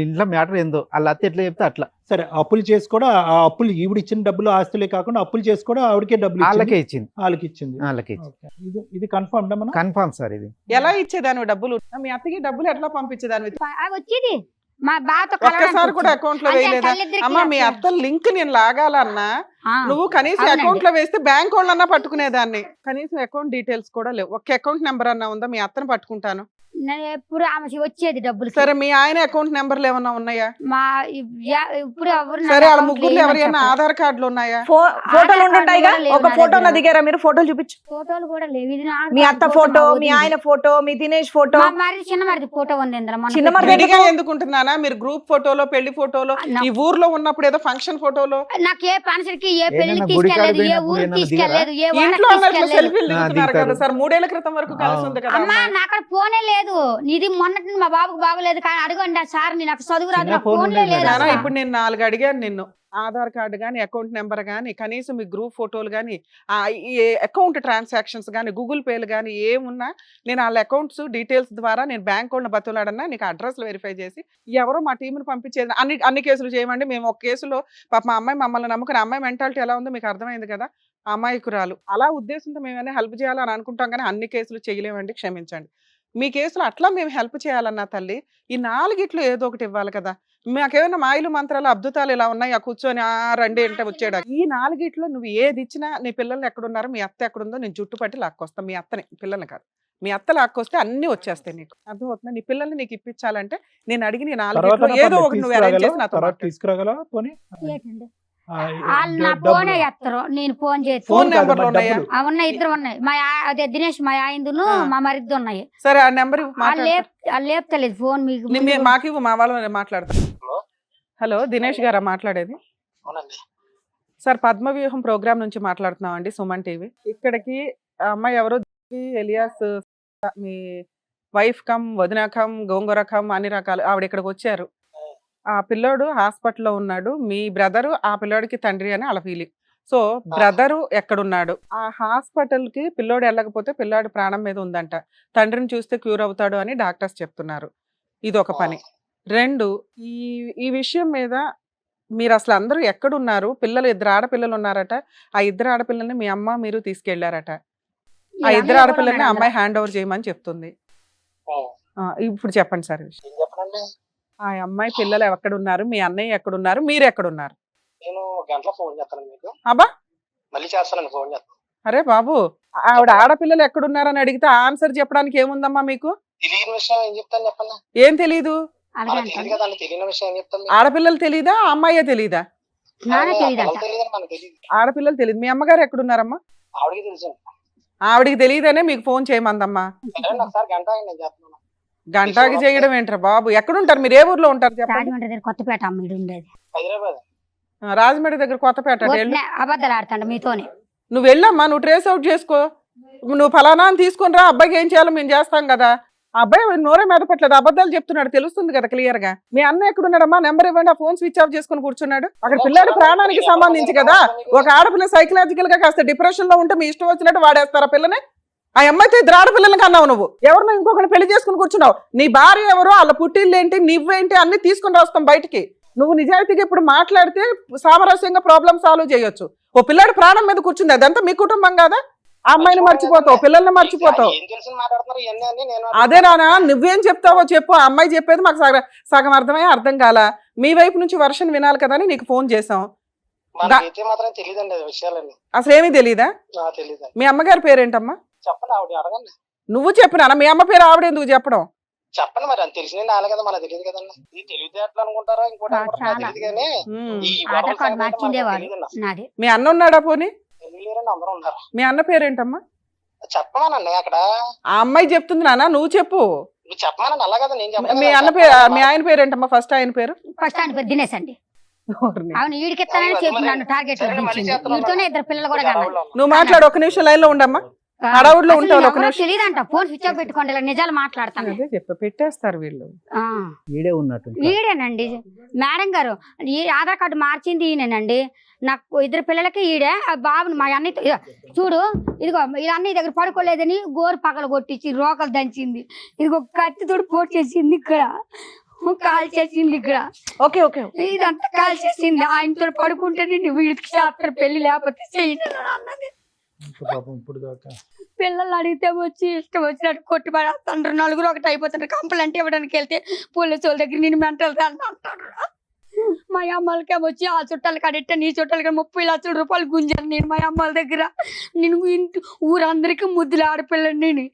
ఇంట్లో మ్యాటర్ ఏందో వాళ్ళ అత్త ఎట్లా చెప్తే అట్లా. సరే, అప్పులు చేసి కూడా ఆ అప్పులు ఈవిడ ఇచ్చిన డబ్బులు ఆస్తులే కాకుండా అప్పులు చేసి కూడా ఆవిడకే డబ్బులు వాళ్ళకే ఇచ్చింది. వాళ్ళకి ఇచ్చింది. ఇచ్చింది. ఇది కన్ఫర్మ్ మనం కన్ఫామ్ సార్. ఇది ఎలా ఇచ్చేదాని డబ్బులు? మీ అత్తకి డబ్బులు ఎట్లా పంపించేదాని? వచ్చేది మా బావతో ఒక్కసారి కూడా అకౌంట్ లో వేయలేదా? అమ్మా, మీ అత్త లింక్ నేను లాగాలన్నా నువ్వు కనీసం అవునండి. అకౌంట్ లో వేస్తే బ్యాంక్ వాళ్ళన్నా పట్టుకునేదాన్ని. కనీసం అకౌంట్ డీటెయిల్స్ కూడా లేవు. ఒక అకౌంట్ నెంబర్ అన్నా ఉందా? మీ అత్తను పట్టుకుంటాను. నేను ఎప్పుడు ఆమె వచ్చేది డబ్బులు. సరే, మీ ఆయన అకౌంట్ నెంబర్లు ఏమన్నా ఉన్నాయా? మా ఇప్పుడు ఎవరు నా సరే, వాళ్ళ account ముగ్గురు లో ఎవరైనా ఏమని ఆధార్ కార్డులు ఉన్నాయా? ఫోటోలు ఉంటుంటాయిగా, ఆధార్ కార్డు ఒక కూడా ఫోటోలో లేవు. దిగారా మీరు? ఫోటోలు చూపించు. ఫోటోలు కూడా లేవు. ఇది నా మీ అత్త ఫోటో, మీ ఆయన ఫోటో, మీ దినేష్ ఫోటో. మా మరిది చిన్న మరిది ఫోటో ఉంది ఇందులో. మొన్న చిన్న మరిది పెట్టింది. విడిగా ఎందుకుంటున్నానా? మీరు గ్రూప్ ఫోటోలో, పెళ్లి ఫోటోలో, ఈ ఊర్లో ఉన్నప్పుడు ఏదో ఫంక్షన్ ఫోటోలో, నాకు ఏ ఫంక్షన్ కి ఏ ఏదైనా పెళ్లికి గుడి తీసుకెళ్లేదు, ఏ కాడికి ఊరికి పోయినప్పుడు తీసుకెళ్లేదు, ఏ ఇంట్లో వాడకి ఉన్నట్లు తీసుకెళ్లేదు. సెల్ఫీలు దిగుతున్నారు దిగుతారు. కదా సార్. 3 ఏళ్ల క్రితం వరకు కలిసి ఉంది కదా అమ్మా, అమ్మాయి. నాకు అక్కడ ఫోనే లేదు. ఇది మొన్నటి మా బాబుకు బాగోలేదు కానీ అడగండి సార్, నాకు చదువు రాదు, చిన్న నాకు ఫోన్ ఫోనే ఉండేది లేదు మేడం. నానా, అసలు. ఇప్పుడు నేను 4 అడిగాను నిన్ను. ఆధార్ కార్డు గానీ, అకౌంట్ నెంబర్ గానీ, కనీసం మీ గ్రూప్ ఫోటోలు గానీ, ఈ అకౌంట్ ట్రాన్సాక్షన్స్ గానీ, గూగుల్ పేలు గానీ ఏమున్నా నేను వాళ్ళ అకౌంట్స్ డీటెయిల్స్ ద్వారా నేను బ్యాంక్ వాళ్ళని బతులాడన్నా నీకు అడ్రస్లు వెరిఫై చేసి ఎవరో మా టీంని పంపించేది. అన్ని కేసులు చేయమండి. మేము ఒక కేసులో మా అమ్మాయి మమ్మల్ని నమ్ముకుని, అమ్మాయి మెంటాలిటీ ఎలా ఉందో మీకు అర్థమైంది కదా. అమాయకురాలు. అలా ఉద్దేశంతో మేమైనా హెల్ప్ చేయాలని అనుకుంటాం కానీ అన్ని కేసులు చేయలేమండి, క్షమించండి. మీ కేసులో అట్లా మేము హెల్ప్ చేయాలన్నా తల్లి, ఈ 4 ఏదో ఒకటి ఇవ్వాలి కదా. మాకేమైనా మాయలు మంత్రాలు అద్భుతాలు ఇలా ఉన్నాయి, ఆ కూర్చొని ఆ రండి అంటే వచ్చాడు. ఈ 4 నువ్వు ఏది ఇచ్చినా నీ పిల్లలు ఎక్కడున్నారో, మీ అత్త ఎక్కడుందో నేను జుట్టు పట్టి లాక్కొస్తాను. మీ అత్తని, పిల్లల్ని కాదు. మీ అత్త లాక్కొస్తే అన్ని వచ్చేస్తాయి నీకు. అర్థమవుతుందా? నీ పిల్లల్ని నీకు ఇప్పించాలంటే నేను అడిగి నీ 4 ఏదో ఒకటి నువ్వు అరేంజ్ చేసి నాతో తర్వాత మాట్లాడు. తీసుకురాగలవా పోనీ? ఏంటండి? ఆ, వాళ్ళు నా డబ్బులు. ఫోనే చేస్తారు, నేను ఫోన్ చేసి. ఫోన్ కాదు, నెంబర్లు మరి ఉన్నాయా? డబ్బులు. ఉన్నాయి, 2 ఉన్నాయి. మా అదే దినేష్ మా ఆయిందును ఆ. మా మరిది ఉన్నాయి. సరే ఆ నెంబర్ వాళ్ళు లేపుతలేదు ఫోన్. మీకు మాకు ఇవ్వు, మా వాళ్ళు మాట్లాడతారు. హలో, దినేష్ గారా మాట్లాడేది? అవునండి. సార్, పద్మవ్యూహం ప్రోగ్రామ్ నుంచి మాట్లాడుతున్నాం అండి, సుమన్ టీవీ. ఇక్కడికి ఆ అమ్మాయి ఎవరో ఎలియాస్, మీ వైఫ్ కమ్ వదిన కమ్ గోంగూర కమ్ అన్ని రకాలు ఆవిడ ఇక్కడికి వచ్చారు. ఆ పిల్లోడు హాస్పిటల్లో ఉన్నాడు. మీ బ్రదరు ఆ పిల్లోడికి తండ్రి అని వాళ్ళ ఫీలింగ్. సో బ్రదరు ఎక్కడున్నాడు? ఆ హాస్పిటల్ కి పిల్లోడు వెళ్ళకపోతే పిల్లాడు ప్రాణం మీద ఉందంట. తండ్రిని చూస్తే క్యూర్ అవుతాడు అని డాక్టర్స్ చెప్తున్నారు. ఇది ఒక పని. 2, ఈ విషయం మీద మీరు అసలు అందరూ ఎక్కడున్నారు? పిల్లలు 2 ఆడపిల్లలు ఉన్నారట. ఆ 2 ఆడపిల్లల్ని మీ అమ్మ మీరు తీసుకెళ్లారట. ఆ 2 ఆడపిల్లల్ని అమ్మాయి హ్యాండ్ ఓవర్ చేయమని చెప్తుంది. ఇప్పుడు చెప్పండి సార్. ఏం చెప్పనండి, ఆ అమ్మాయి పిల్లలు ఎక్కడున్నారు? మీ అన్నయ్య ఎక్కడున్నారు? మీరు ఎక్కడున్నారు? నేను గంటలో ఫోన్ చేస్తాను మీకు. అబ్బా, మళ్ళీ చేస్తానండి, ఫోన్ చేస్తాను. అరే బాబు, ఆవిడ ఆడపిల్లలు ఎక్కడున్నారని అడిగితే ఆన్సర్ చెప్పడానికి ఏముందమ్మా మీకు? తెలియని విషయం ఏం చెప్తాను చెప్పండి. ఏం తెలీదు? మనకు తెలియదు కదండి, తెలియని విషయం ఏం చెప్తాను. ఆడపిల్లలు తెలీదా? అమ్మాయే తెలీదా? తెలియదంట. తెలియదు, మనకు తెలియదు. ఆడపిల్లలు తెలియదు. మీ అమ్మగారు ఎక్కడున్నారమ్మా? ఆవిడకి తెలుసు. ఆవిడికి తెలియదనే మీకు ఫోన్ చేయమందమ్మా. సరే ఒకసారి గంట ఆగండి, నేను చేస్తున్నాను. గంటకి చేయడం ఏంట్రా బాబు? ఎక్కడుంటారు మీరు? ఏ ఊర్లో ఉంటారు చెప్పండి? రాజమండ్రి దగ్గర కొత్తపేట అమ్మ ఉండేది. హైదరాబాద్. రాజమండ్రి దగ్గర కొత్తపేట. అబద్ధాలు ఆడతాండ మీతోనే. నువ్వు వెళ్ళమ్మా, నువ్వు ట్రేస్ అవుట్ చేసుకో. నువ్వు ఫలానా అని తీసుకుని రా, అబ్బాయికి ఏం చేయాలో మేము చేస్తాం కదా. ఆ అబ్బాయి నోరే మీద పెట్టలేదు, అబద్ధాలు చెప్తున్నాడు, తెలుస్తుంది కదా క్లియర్ గా. మీ అన్న ఎక్కడున్నాడమ్మా? నెంబర్ ఇవ్వండి. ఆ ఫోన్ స్విచ్ ఆఫ్ చేసుకుని కూర్చున్నాడు. అక్కడ పిల్లాడి ప్రాణానికి సంబంధించి కదా. ఒక ఆడపిల్ల సైకలాజికల్ గా కాస్త డిప్రెషన్ లో ఉంటే మీ ఇష్టం వచ్చినట్టు వాడేస్తారా పిల్లని? ఆ అమ్మాయితో 2 ఆడపిల్లలకి కన్నావు నువ్వు. ఎవరినో ఇంకొకరిని పెళ్లి చేసుకుని కూర్చున్నావు. నీ భార్య ఎవరు, వాళ్ళ పుట్టిల్లు ఏంటి, నువ్వేంటి అన్ని తీసుకుని రాస్తాం బయటికి. నువ్వు నిజాయితీగా ఇప్పుడు మాట్లాడితే సామరస్యంగా ప్రాబ్లమ్ సాల్వ్ చేయొచ్చు. ఓ పిల్లాడి ప్రాణం మీద కూర్చుంది, అదంతా మీ కుటుంబం కదా. ఆ అమ్మాయిని మర్చిపోతావు, పిల్లల్ని మర్చిపోతావు. ఏం తెలిసి మాట్లాడుతున్నారు ఇవన్నీ అని నేను అదే నానా, నువ్వేం చెప్తావో చెప్పు. ఆ అమ్మాయి చెప్పేది మాకు సగం అర్థమయ్యే అర్థం కాల. మీ వైపు నుంచి వర్షన్ వినాలి కదా అని నీకు ఫోన్ చేసాం. మనకైతే మాత్రం తెలియదండి అది విషయాలన్నీ. అసలు ఏమీ తెలీదా? తెలియదండి. మీ అమ్మగారి పేరేంటమ్మా? చెప్పండి, ఆవిడ అడగండి. నువ్వు చెప్పినా? మీ అమ్మ పేరు ఆవిడ ఎందుకు చెప్పడం? చెప్పండి, మరి అది తెలిసిన నాలే కదా, మనకు తెలియదు కదండి. ఇది తెలివితే ఎట్లా అనుకుంటారో ఇంకోటి అనుకుంటారో తెలియదు కానీ ఈ ఆధార్ కార్డు మార్చిండేవాడు నాది. మీ అన్న ఉన్నాడా పోనీ? తెలియలేరండి, అందరూ ఉన్నారు. మీ అన్న పేరేంటమ్మా? చెప్పమానండి అక్కడ. ఆ అమ్మాయి చెప్తుంది నాన్న, నువ్వు చెప్పు. నువ్వు చెప్పమానండి, అలా కదా నేను చెప్పను. మీ అన్న పేరు, మీ ఆయన పేరేంటమ్మా? ఫస్ట్ ఆయన పేరు? ఫస్ట్ ఆయన పేరు దినేష్ అండి. అవును, వీడికిస్తానని చెప్పి నన్ను టార్గెట్ వీడితోనే 2 పిల్లలు కూడా కన్నా. నువ్వు మాట్లాడు, 1 నిమిషం లైన్ లో ఉండమ్మా. హడావుడిలో ఉంటావు. ఒక నిమిషం తెలియదంట, ఫోన్ స్విచ్ ఆఫ్ పెట్టుకోండి, ఇలా నిజాలు మాట్లాడతాను. అదే చెప్ప పెట్టేస్తారు వీళ్ళు. ఈడే ఉన్నట్టు. ఈడేనండి మేడం గారు, ఈ ఆధార్ కార్డు మార్చింది ఈయనేనండి. నాకు 2 పిల్లలకి ఈడే. ఆ బాబుని మా అన్నయ్య చూడు, ఇదిగో ఈ అన్నయ్య దగ్గర పడుకోలేదని గోరు పగలు కొట్టించి రోకలు దంచింది. ఇదిగో కత్తి తోడు పోటు చేసింది, ఇక్కడ కాల్ చేసింది, ఇక్కడ ఓకే ఓకే ఇదంతా కాల్ చేసింది. ఆయనతో పడుకుంటేనే వీడికి శాస్త్రం పెళ్లి లేకపోతే చేయను అన్నది. పిల్లలు అడిగితే వచ్చి ఇష్టం వచ్చినట్టు కొట్టి పడేస్తాండ్రు. 4 ఒకటి అయిపోతుండ్రు. కంప్లైంట్ ఇవ్వడానికి వెళ్తే పోలీసు వాళ్ళ దగ్గర నేను మెంటల్ అంటాడు. మా అమ్మలకే వచ్చి ఆ చుట్టాలు కడితే నీ చుట్టాలకి 30 లక్షల రూపాయలు గుంజాను నేను మా అమ్మల దగ్గర. నేను ఊరందరికీ ముద్దులు ఆడపిల్లని.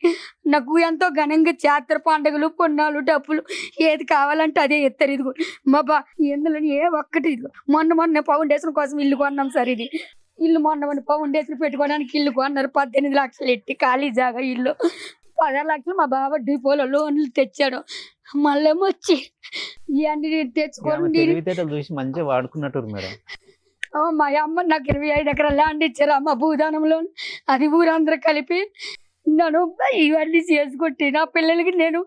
నాకు ఎంతో ఘనంగా జాతర పండుగలు, పొన్నాలు, డబ్బులు ఏది కావాలంటే అదే ఎత్తారు. ఇదిగో మా ఎందులో ఏ ఒక్కటి. ఇదిగో మొన్న ఫౌండేషన్ కోసం ఇల్లు కొన్నాం సార్. ఇది ఇల్లు మొన్న ఫౌండేషన్ పెట్టుకోవడానికి ఇల్లు కొన్నారు. 18 లక్షలు ఎట్టి ఖాళీ జాగా ఇల్లు. 16 లక్షలు మా బాబా డిపోలో లోన్లు తెచ్చాడు. మళ్ళీ వచ్చి ఇవన్నీ తెచ్చుకోండి చూసి మంచిగా వాడుకున్నట్టు మేడం. మా అమ్మ నాకు 25 ఎకరాల ల్యాండ్ ఇచ్చారు అమ్మ భూదానంలో. అది ఊరందరూ కలిపి నన్ను ఇవన్నీ చేసుకుంటే నా పిల్లలకి నేను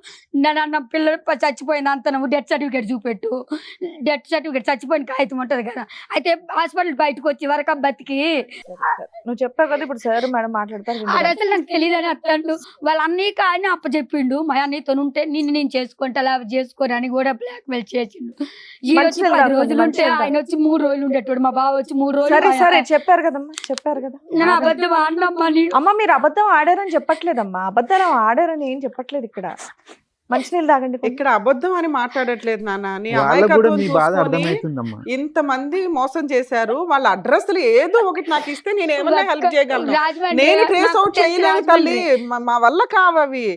నా పిల్లలు చచ్చిపోయిన అంత నువ్వు డెత్ సర్టిఫికేట్ చూపెట్టు. డెత్ సర్టిఫికేట్ చచ్చిపోయిన కాగితం ఉంటుంది కదా. అయితే హాస్పిటల్ బయటకు వచ్చి వరకు బతికి నువ్వు చెప్పావు కదా ఇప్పుడు సార్ మేడం మాట్లాడతారు. అసలు నాకు తెలియదని అత్తండు. వాళ్ళ అన్నయ్యకి ఆయన అప్పచెప్పిండు. మా అన్నయ్యతో ఉంటే నేను చేసుకుంటే అలా చేసుకొని అని కూడా బ్లాక్ మెయిల్ చేసిండు. ఈ వచ్చి 10 రోజులు ఉంటే ఆయన వచ్చి 3 రోజులు ఉండేటోడు. మా బావ వచ్చి 3 రోజులు. సరే చెప్పారు కదమ్మా, చెప్పారు కదా. నేను అబద్ధం ఆడినమ్మా. అమ్మ మీరు అబద్ధం ఆడారని చెప్పట్లేదమ్మా, అబద్ధాలు ఆడారని ఏం చెప్పట్లేదు ఇక్కడ. మంచినీళ్ళు తాగండి కొంచెం. ఇక్కడ అబద్ధం అని మాట్లాడట్లేదు నాన్న. నీ వాళ్ళకు కూడా అమాయకత్వం మీ బాధ చూసుకొని అర్థమవుతుందమ్మా. ఇంతమంది మోసం చేశారు. వాళ్ళ అడ్రస్లు ఏదో ఒకటి నాకు ఇస్తే నేను ఏమన్నా హెల్ప్ చేయగలను. రాజమండ్రి నేను ట్రేస్ నాకు అవుట్ తెలుసు చేయలేను తల్లి. రాజమండ్రి. మా వల్ల కావవి,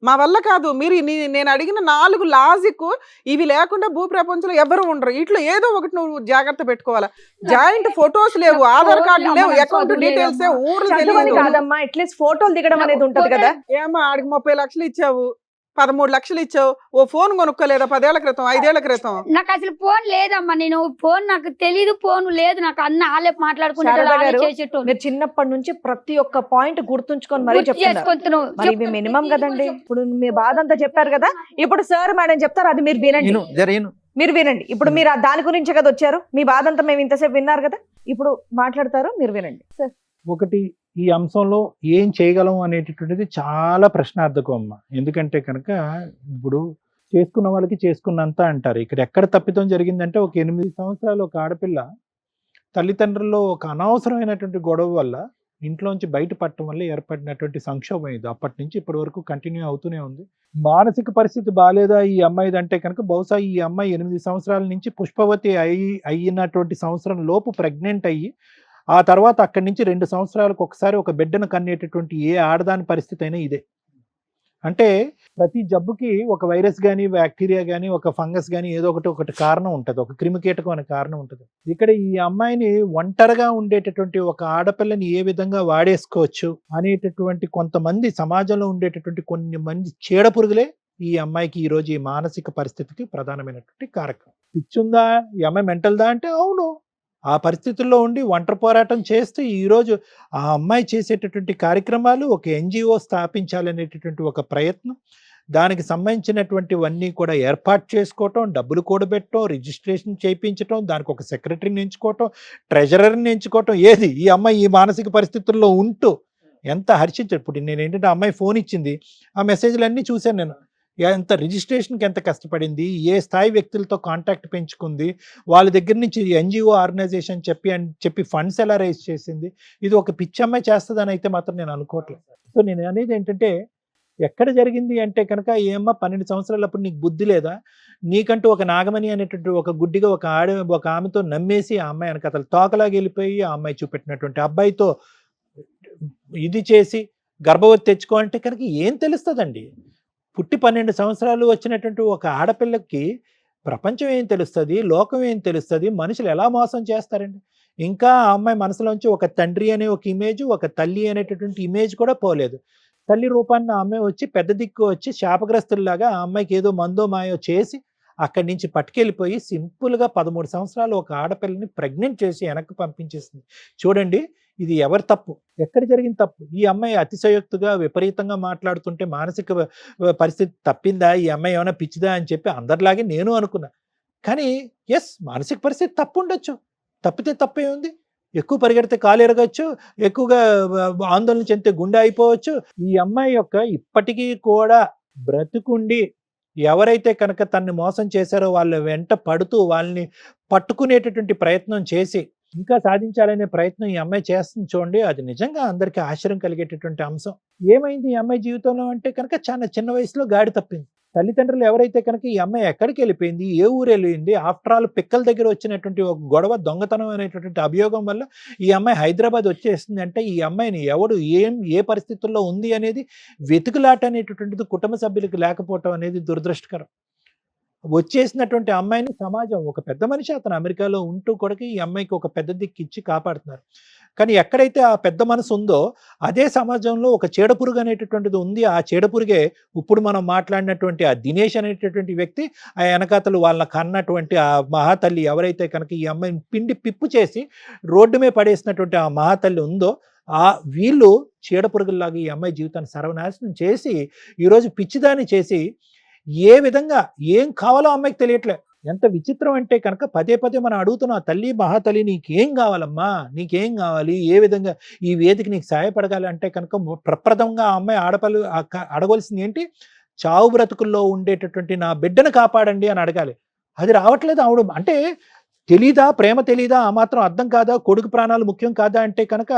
మా వల్ల కాదు. మీరు నేను అడిగిన 4 లాజిక్ ఇవి లేకుండా భూ ప్రపంచంలో ఎవరు ఉండరు. ఇట్లా ఏదో ఒకటి నువ్వు జాగ్రత్త పెట్టుకోవాలా. జాయింట్ ఫొటోస్ లేవు, ఆధార్ కార్డు లేవు, అకౌంట్ డీటెయిల్స్ ఊర్లు చదవని తెలియదు. కాదమ్మా, అట్లీస్ట్ ఫోటోలు దిగడం అనేది ఉంటది కదా. ఏమో ఆడికి 30 లక్షలు ఇచ్చావు, 13 లక్షలు ఇచ్చావు, ఓ ఫోన్ కొనుక్కోలేదా 10 ఏళ్ల క్రితం, 5 ఏళ్ల క్రితం? నాకు అసలు ఫోన్ లేదమ్మా. నేను ఫోన్ నాకు తెలీదు, ఫోన్ లేదు నాకు. అన్న వాళ్ళే మాట్లాడుకునేటోళ్ళు, శారదా వాళ్ళే గారు, చేసేటోళ్ళు. మీరు చిన్నప్పటి నుంచి ప్రతి ఒక్క పాయింట్ గుర్తుంచుకొని మరీ గుర్తు చెప్తున్నారు. చేసుకుంటున్నావు. మరి ఇవి మినిమం కదండి. ఇప్పుడు మీ బాధ అంతా చెప్పారు కదా, ఇప్పుడు సార్ మేడం చెప్తారు, అది మీరు వినండి. మీరు వినండి. ఇప్పుడు మీరు దాని గురించే కదా వచ్చారు. మీ బాధ అంతా మేము ఇంతసేపు విన్నారు కదా, ఇప్పుడు మాట్లాడతారు, మీరు వినండి సార్. ఒకటి, ఈ అంశంలో ఏం చేయగలం అనేటటువంటిది చాలా ప్రశ్నార్థకం అమ్మ. ఎందుకంటే కనుక ఇప్పుడు చేసుకున్న వాళ్ళకి చేసుకున్నంత అంటారు. ఇక్కడ ఎక్కడ తప్పిదం జరిగిందంటే, ఒక 8 సంవత్సరాలు ఒక ఆడపిల్ల తల్లిదండ్రుల్లో ఒక అనవసరమైనటువంటి గొడవ వల్ల ఇంట్లోంచి బయటపడటం వల్ల ఏర్పడినటువంటి సంక్షోభం ఇది. అప్పటి నుంచి ఇప్పటి వరకు కంటిన్యూ అవుతూనే ఉంది. మానసిక పరిస్థితి బాగాలేదా ఈ అమ్మాయిది అంటే కనుక, బహుశా ఈ అమ్మాయి 8 సంవత్సరాల నుంచి పుష్పవతి అయినటువంటి సంవత్సరం లోపు ప్రెగ్నెంట్ అయ్యి, ఆ తర్వాత అక్కడి నుంచి 2 సంవత్సరాలకు ఒకసారి ఒక బిడ్డను కనేటటువంటి ఏ ఆడదాని పరిస్థితి అయినా ఇదే. అంటే ప్రతి జబ్బుకి ఒక వైరస్ కానీ, బ్యాక్టీరియా కానీ, ఒక ఫంగస్ కానీ ఏదో ఒకటి కారణం ఉంటుంది, ఒక క్రిమికీటకం అనే కారణం ఉంటుంది. ఇక్కడ ఈ అమ్మాయిని ఒంటరిగా ఉండేటటువంటి ఒక ఆడపిల్లని ఏ విధంగా వాడేసుకోవచ్చు అనేటటువంటి కొంతమంది సమాజంలో ఉండేటటువంటి కొన్ని మంది చీడపురుగులే ఈ అమ్మాయికి ఈరోజు ఈ మానసిక పరిస్థితికి ప్రధానమైనటువంటి కారకం. పిచ్చుందా ఈ అమ్మాయి, మెంటల్దా అంటే అవును. ఆ పరిస్థితుల్లో ఉండి ఒంటరి పోరాటం చేస్తూ ఈరోజు ఆ అమ్మాయి చేసేటటువంటి కార్యక్రమాలు, ఒక ఎన్జిఓ స్థాపించాలనేటటువంటి ఒక ప్రయత్నం, దానికి సంబంధించినటువంటివన్నీ కూడా ఏర్పాటు చేసుకోవటం, డబ్బులు కూడబెట్టడం, రిజిస్ట్రేషన్ చేయించడం, దానికి ఒక సెక్రటరీని ఎంచుకోవటం, ట్రెజరర్ని ఎంచుకోవటం. ఏది ఈ అమ్మాయి ఈ మానసిక పరిస్థితుల్లో ఉంటూ ఎంత హర్షించాడు. ఇప్పుడు నేను ఏంటంటే, అమ్మాయి ఫోన్ ఇచ్చింది, ఆ మెసేజ్లన్నీ చూశాను నేను. ఎంత రిజిస్ట్రేషన్కి ఎంత కష్టపడింది, ఏ స్థాయి వ్యక్తులతో కాంటాక్ట్ పెంచుకుంది, వాళ్ళ దగ్గర నుంచి ఎన్జిఓ ఆర్గనైజేషన్ చెప్పి ఫండ్స్ ఎలా రైజ్ చేసింది. ఇది ఒక పిచ్చమ్మాయి చేస్తుందని అయితే మాత్రం నేను అనుకోవట్లేదు. సో నేను అనేది ఏంటంటే, ఎక్కడ జరిగింది అంటే కనుక, ఏమ్మా 12 సంవత్సరాలప్పుడు నీకు బుద్ధి లేదా? నీకంటూ ఒక నాగమణి అనేటువంటి ఒక గుడ్డిగా ఒక ఆమెతో నమ్మేసి, ఆ అమ్మాయి వెనక అతను తోకలాగా వెళ్ళిపోయి, ఆ అమ్మాయి చూపెట్టినటువంటి అబ్బాయితో ఇది చేసి గర్భవతి తెచ్చుకో అంటే కనుక ఏం తెలుస్తుందండి? పుట్టి 12 సంవత్సరాలు వచ్చినటువంటి ఒక ఆడపిల్లకి ప్రపంచం ఏం తెలుస్తుంది, లోకం ఏం తెలుస్తుంది, మనుషులు ఎలా మోసం చేస్తారండి? ఇంకా ఆ అమ్మాయి మనసులోంచి ఒక తండ్రి అనే ఒక ఇమేజ్, ఒక తల్లి అనేటటువంటి ఇమేజ్ కూడా పోలేదు. తల్లి రూపాన్ని ఆ అమ్మాయి వచ్చి పెద్ద దిక్కు వచ్చి శాపగ్రస్తుల్లాగా ఆ అమ్మాయికి ఏదో మందో మాయో చేసి అక్కడి నుంచి పట్టుకెళ్ళిపోయి సింపుల్గా 13 సంవత్సరాలు ఒక ఆడపిల్లని ప్రెగ్నెంట్ చేసి వెనక్కి పంపించేసింది. చూడండి, ఇది ఎవరి తప్పు? ఎక్కడ జరిగిన తప్పు? ఈ అమ్మాయి అతిశయోక్తిగా విపరీతంగా మాట్లాడుతుంటే మానసిక పరిస్థితి తప్పిందా, ఈ అమ్మాయి ఏమైనా పిచ్చిదా అని చెప్పి అందరిలాగే నేను అనుకున్నా. కానీ ఎస్, మానసిక పరిస్థితి తప్పు ఉండొచ్చు, తప్పితే తప్పే ఉంది. ఎక్కువ పరిగెడితే కాలు ఎరగచ్చు, ఎక్కువగా ఆందోళన చెందితే గుండె అయిపోవచ్చు. ఈ అమ్మాయి యొక్క ఇప్పటికీ కూడా బ్రతుకుండి ఎవరైతే కనుక తన్ని మోసం చేశారో వాళ్ళ వెంట పడుతూ వాళ్ళని పట్టుకునేటటువంటి ప్రయత్నం చేసి ఇంకా సాధించాలనే ప్రయత్నం ఈ అమ్మాయి చేస్తుంది. చూడండి, అది నిజంగా అందరికీ ఆశ్చర్యం కలిగేటటువంటి అంశం. ఏమైంది ఈ అమ్మాయి జీవితంలో అంటే కనుక, చాలా చిన్న వయసులో గాడి తప్పింది. తల్లిదండ్రులు ఎవరైతే కనుక ఈ అమ్మాయి ఎక్కడికి వెళ్ళిపోయింది, ఏ ఊరు వెళ్ళింది, ఆఫ్టర్ ఆల్ పిక్కల దగ్గర వచ్చినటువంటి ఒక గొడవ, దొంగతనం అనేటటువంటి అభియోగం వల్ల ఈ అమ్మాయి హైదరాబాద్ వచ్చేస్తుంది అంటే, ఈ అమ్మాయిని ఎవడు ఏ పరిస్థితుల్లో ఉంది అనేది వెతుకులాట అనేటటువంటిది కుటుంబ సభ్యులకు లేకపోవటం అనేది దురదృష్టకరం. వచ్చేసినటువంటి అమ్మాయిని సమాజం, ఒక పెద్ద మనిషి అతను అమెరికాలో ఉంటూ కూడా ఈ అమ్మాయికి ఒక పెద్ద దిక్కు ఇచ్చి కాపాడుతున్నారు. కానీ ఎక్కడైతే ఆ పెద్ద మనసు ఉందో అదే సమాజంలో ఒక చీడపురుగు అనేటటువంటిది ఉంది. ఆ చీడపురుగే ఇప్పుడు మనం మాట్లాడినటువంటి ఆ దినేష్ అనేటటువంటి వ్యక్తి, ఆ వెనకాతలు వాళ్ళ కన్నటువంటి ఆ మహాతల్లి ఎవరైతే కనుక ఈ అమ్మాయిని పిండి పిప్పు చేసి రోడ్డు మీద పడేసినటువంటి ఆ మహాతల్లి ఉందో, వీళ్ళు చీడపురుగుల్లాగా ఈ అమ్మాయి జీవితాన్ని సర్వనాశనం చేసి ఈరోజు పిచ్చిదాన్ని చేసి ఏ విధంగా ఏం కావాలో అమ్మాయికి తెలియట్లే. ఎంత విచిత్రం అంటే కనుక పదే పదే మనం అడుగుతున్నాం, తల్లి మహాతల్లి నీకేం కావాలమ్మా, నీకేం కావాలి, ఏ విధంగా ఈ వేదిక నీకు సహాయపడగాలి అంటే కనుక ప్రప్రథంగా ఆ అమ్మాయి ఆడపల్లి అడగవలసింది ఏంటి? చావు బ్రతుకుల్లో ఉండేటటువంటి నా బిడ్డను కాపాడండి అని అడగాలి. అది రావట్లేదు ఆవిడ. అంటే తెలీదా? ప్రేమ తెలీదా? ఆ మాత్రం అర్థం కాదా? కొడుకు ప్రాణాలు ముఖ్యం కాదా అంటే కనుక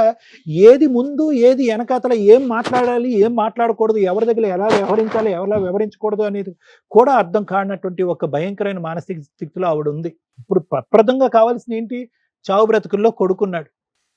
ఏది ముందు ఏది వెనకాతల, ఏం మాట్లాడాలి ఏం మాట్లాడకూడదు, ఎవరి దగ్గర ఎలా వ్యవహరించాలి ఎలా వ్యవహరించకూడదు అనేది కూడా అర్థం కానటువంటి ఒక భయంకరమైన మానసిక స్థితిలో ఆవిడ ఉంది. ఇప్పుడు ప్రప్రదంగా కావాల్సిన ఏంటి? చావు బ్రతుకుల్లో కొడుకున్నాడు,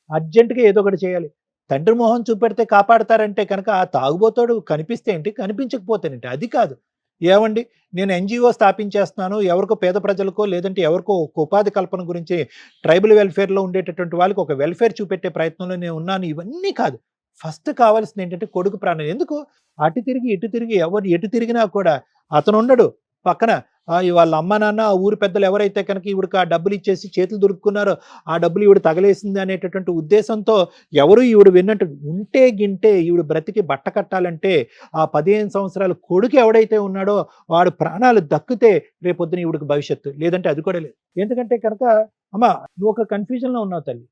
అర్జెంటుగా ఏదో ఒకటి చేయాలి. తండ్రి మొహం చూపెడితే కాపాడతారంటే కనుక ఆ తాగుబోతాడు కనిపిస్తే ఏంటి, కనిపించకపోతేనేంటి, అది కాదు. ఏమండి, నేను ఎన్జిఓ స్థాపించేస్తున్నాను, ఎవరికో పేద ప్రజలకో లేదంటే ఎవరికో ఒక ఉపాధి కల్పన గురించి ట్రైబల్ వెల్ఫేర్లో ఉండేటటువంటి వాళ్ళకి ఒక వెల్ఫేర్ చూపెట్టే ప్రయత్నంలో నేను ఉన్నాను, ఇవన్నీ కాదు. ఫస్ట్ కావాల్సింది ఏంటంటే కొడుకు ప్రాణం. ఎందుకు అటు తిరిగి ఇటు తిరిగి ఎవరు ఎటు తిరిగినా కూడా అతను ఉండడు పక్కన. వాళ్ళ అమ్మ నాన్న ఆ ఊరు పెద్దలు ఎవరైతే కనుక ఈవిడికి ఆ డబ్బులు ఇచ్చేసి చేతులు దొరుకున్నారో ఆ డబ్బులు ఈవిడ తగలేసింది అనేటటువంటి ఉద్దేశంతో ఎవరు ఈవిడ విన్నట్టు ఉంటే గింటే ఈవిడ బ్రతికి బట్ట కట్టాలంటే ఆ 15 సంవత్సరాల కొడుకు ఎవడైతే ఉన్నాడో వాడు ప్రాణాలు దక్కితే రేపొద్దున ఈవిడికి భవిష్యత్తు, లేదంటే అది కూడా లేదు. ఎందుకంటే కనుక అమ్మ నువ్వు ఒక కన్ఫ్యూజన్లో ఉన్నావు తల్లి.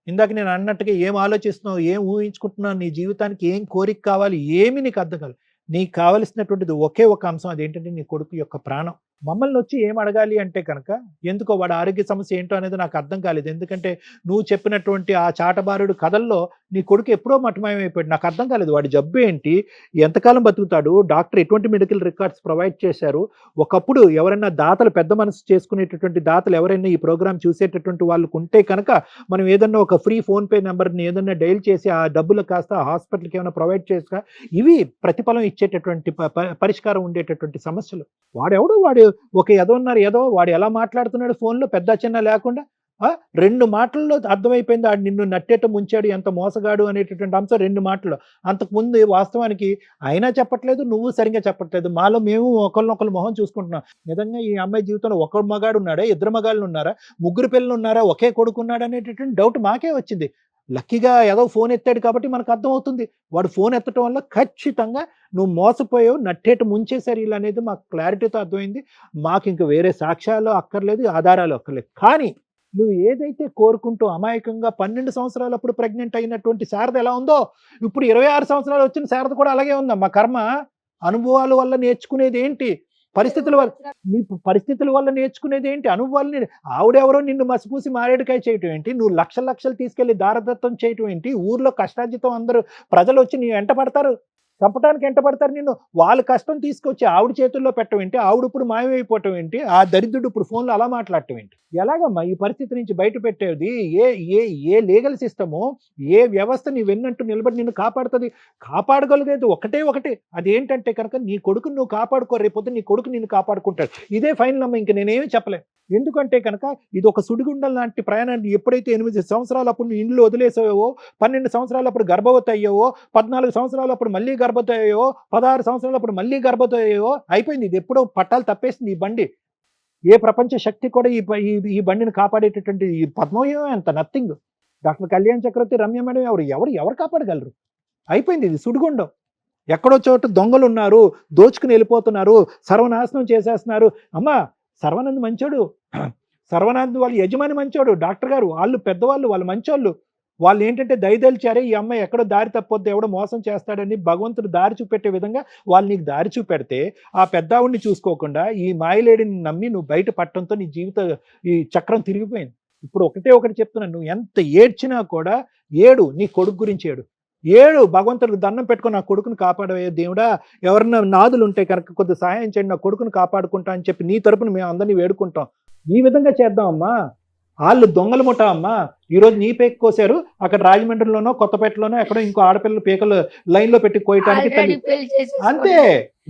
ఇందాక నేను అన్నట్టుగా ఏం ఆలోచిస్తున్నావు, ఏం ఊహించుకుంటున్నావు, నీ జీవితానికి ఏం కోరిక కావాలి, ఏమి నీకు అర్థం కాదు. నీకు కావలసినటువంటిది ఒకే ఒక అంశం, అదేంటంటే నీ కొడుకు యొక్క ప్రాణం. మమ్మల్ని వచ్చి ఏం అడగాలి అంటే కనుక ఎందుకో వాడు ఆరోగ్య సమస్య ఏంటో అనేది నాకు అర్థం కాలేదు. ఎందుకంటే నువ్వు చెప్పినటువంటి ఆ చాటబారుడు కథల్లో నీ కొడుకు ఎప్పుడో మఠమయమైపోయాడు. నాకు అర్థం కాలేదు వాడి జబ్బు ఏంటి, ఎంతకాలం బతుకుతాడు, డాక్టర్ ఎటువంటి మెడికల్ రికార్డ్స్ ప్రొవైడ్ చేశారు. ఒకప్పుడు ఎవరైనా దాతలు పెద్ద మనసు చేసుకునేటటువంటి దాతలు ఎవరైనా ఈ ప్రోగ్రామ్ చూసేటటువంటి వాళ్ళకు ఉంటే కనుక మనం ఏదన్నా ఒక ఫ్రీ ఫోన్పే నెంబర్ని ఏదన్నా డైల్ చేసి ఆ డబ్బులు కాస్త హాస్పిటల్కి ఏమైనా ప్రొవైడ్ చేస్తా, ఇవి ప్రతిఫలం ఇచ్చేటటువంటి పరిష్కారం ఉండేటటువంటి సమస్యలు. వాడెవడు వాడు ఒక ఏదో వాడు ఎలా మాట్లాడుతున్నాడు ఫోన్లో పెద్ద చిన్న లేకుండా. 2 మాటల్లో అర్థమైపోయింది ఆడు నిన్ను నట్టేట ముంచాడు, ఎంత మోసగాడు అనేటటువంటి అంశం 2 మాటల్లో. అంతకుముందు వాస్తవానికి అయినా చెప్పట్లేదు, నువ్వు సరిగ్గా చెప్పట్లేదు. మాలో మేము ఒకరినొకరు మొహం చూసుకుంటున్నాం. నిజంగా ఈ అమ్మాయి జీవితంలో ఒక మగాడు ఉన్నాడా, 2 మగాళ్ళు ఉన్నారా, 3 పిల్లలు ఉన్నారా, ఒకే కొడుకు ఉన్నాడా అనేటటువంటి డౌట్ మాకే వచ్చింది. లక్కీగా ఏదో ఫోన్ ఎత్తాడు కాబట్టి మనకు అర్థమవుతుంది. వాడు ఫోన్ ఎత్తడం వల్ల ఖచ్చితంగా నువ్వు మోసపోయావు, నట్టేట ముంచేశారు వీళ్ళు అనేది మాకు క్లారిటీతో అర్థమైంది. మాకు ఇంక వేరే సాక్ష్యాలు అక్కర్లేదు, ఆధారాలు అక్కర్లేదు. కానీ నువ్వు ఏదైతే కోరుకుంటూ అమాయకంగా 12 సంవత్సరాలప్పుడు ప్రెగ్నెంట్ అయినటువంటి శారద ఎలా ఉందో ఇప్పుడు 26 సంవత్సరాలు వచ్చిన శారద కూడా అలాగే ఉందా. మా కర్మ అనుభవాల వల్ల నేర్చుకునేది ఏంటి, పరిస్థితుల వల్ల నేర్చుకునేది ఏంటి, అనుభవాలని. ఆవిడెవరో నిన్ను మసిపూసి మారేడుకాయ చేయటం ఏంటి, నువ్వు లక్షలు తీసుకెళ్లి దారదత్తం చేయటం ఏంటి, ఊర్లో కష్టార్జితం అందరూ ప్రజలు వచ్చి నీ వెంట పడతారు, చంపడానికి ఎంట పడతారు నిన్ను. వాళ్ళ కష్టం తీసుకొచ్చి ఆవిడ చేతుల్లో పెట్టడం ఏంటి, ఆవిడ ఇప్పుడు మాయమైపోవటం ఏంటి, ఆ దరిద్రుడు ఇప్పుడు ఫోన్లో అలా మాట్లాడటం ఏంటి. ఎలాగమ్మా ఈ పరిస్థితి నుంచి బయట పెట్టేది? ఏ లీగల్ సిస్టము, ఏ వ్యవస్థ నీ వెన్నట్టు నిలబడి నిన్ను కాపాడుతుంది? కాపాడగలిగేది ఒకటే, అదేంటంటే కనుక నీ కొడుకుని నువ్వు కాపాడుకో, రేపొద్దు నీ కొడుకు నిన్ను కాపాడుకుంటాడు. ఇదే ఫైనల్ అమ్మ, ఇంక నేనేమి చెప్పలేను. ఎందుకంటే కనుక ఇది ఒక సుడిగుండం లాంటి ప్రయాణాన్ని. ఎప్పుడైతే 8 సంవత్సరాలప్పుడు నువ్వు ఇండ్లు వదిలేసావో, 12 సంవత్సరాలప్పుడు గర్భవతి అయ్యావో, 14 సంవత్సరాలప్పుడు మళ్ళీ గర్భవతి అయ్యావో, 16 సంవత్సరాలప్పుడు మళ్ళీ గర్భవతి అయ్యావో, అయిపోయింది. ఇది ఎప్పుడో పట్టాలు తప్పేసింది ఈ బండి. ఏ ప్రపంచ శక్తి కూడా ఈ బండిని కాపాడేటటువంటి ఈ పద్మవ్యూహం ఎంత నథింగ్. డాక్టర్ కళ్యాణ్ చక్రవర్తి, రమ్య మేడం ఎవరు కాపాడగలరు? అయిపోయింది, ఇది సుడిగుండం. ఎక్కడో చోట దొంగలు ఉన్నారు, దోచుకుని వెళ్ళిపోతున్నారు, సర్వనాశనం చేసేస్తున్నారు. అమ్మా సర్వానంద్ మంచోడు, సర్వానంద్ వాళ్ళ యజమాని మంచోడు, డాక్టర్ గారు వాళ్ళు పెద్దవాళ్ళు, వాళ్ళు మంచోళ్ళు. వాళ్ళు ఏంటంటే దయదలిచారే ఈ అమ్మాయి ఎక్కడో దారి తప్పొద్దు, ఎవడో మోసం చేస్తాడని భగవంతుడు దారి చూపెట్టే విధంగా వాళ్ళు నీకు దారి చూపెడితే ఆ పెద్దావుడిని చూసుకోకుండా ఈ మాయలేడిని నమ్మి నువ్వు బయట పట్టడంతో నీ ఈ చక్రం తిరిగిపోయింది. ఇప్పుడు ఒకటి చెప్తున్నాను, నువ్వు ఎంత ఏడ్చినా కూడా ఏడు, నీ కొడుకు గురించి ఏడు భగవంతుడికి దండం పెట్టుకుని నా కొడుకుని కాపాడవే దేవుడా, ఎవరన్నా నాదులు ఉంటే కనుక కొద్ది సహాయం చేయండి, నా కొడుకుని కాపాడుకుంటా అని చెప్పి నీ తరపున మేము అందరినీ వేడుకుంటాం. ఈ విధంగా చేద్దామమ్మా. వాళ్ళు దొంగలు ముఠా అమ్మా. ఈరోజు నీ పేక కోసారు, అక్కడ రాజమండ్రిలోనో కొత్తపేటలోనో ఎక్కడో ఇంకో ఆడపిల్లలు పేకలు లైన్లో పెట్టి కోయటానికి. అంతే,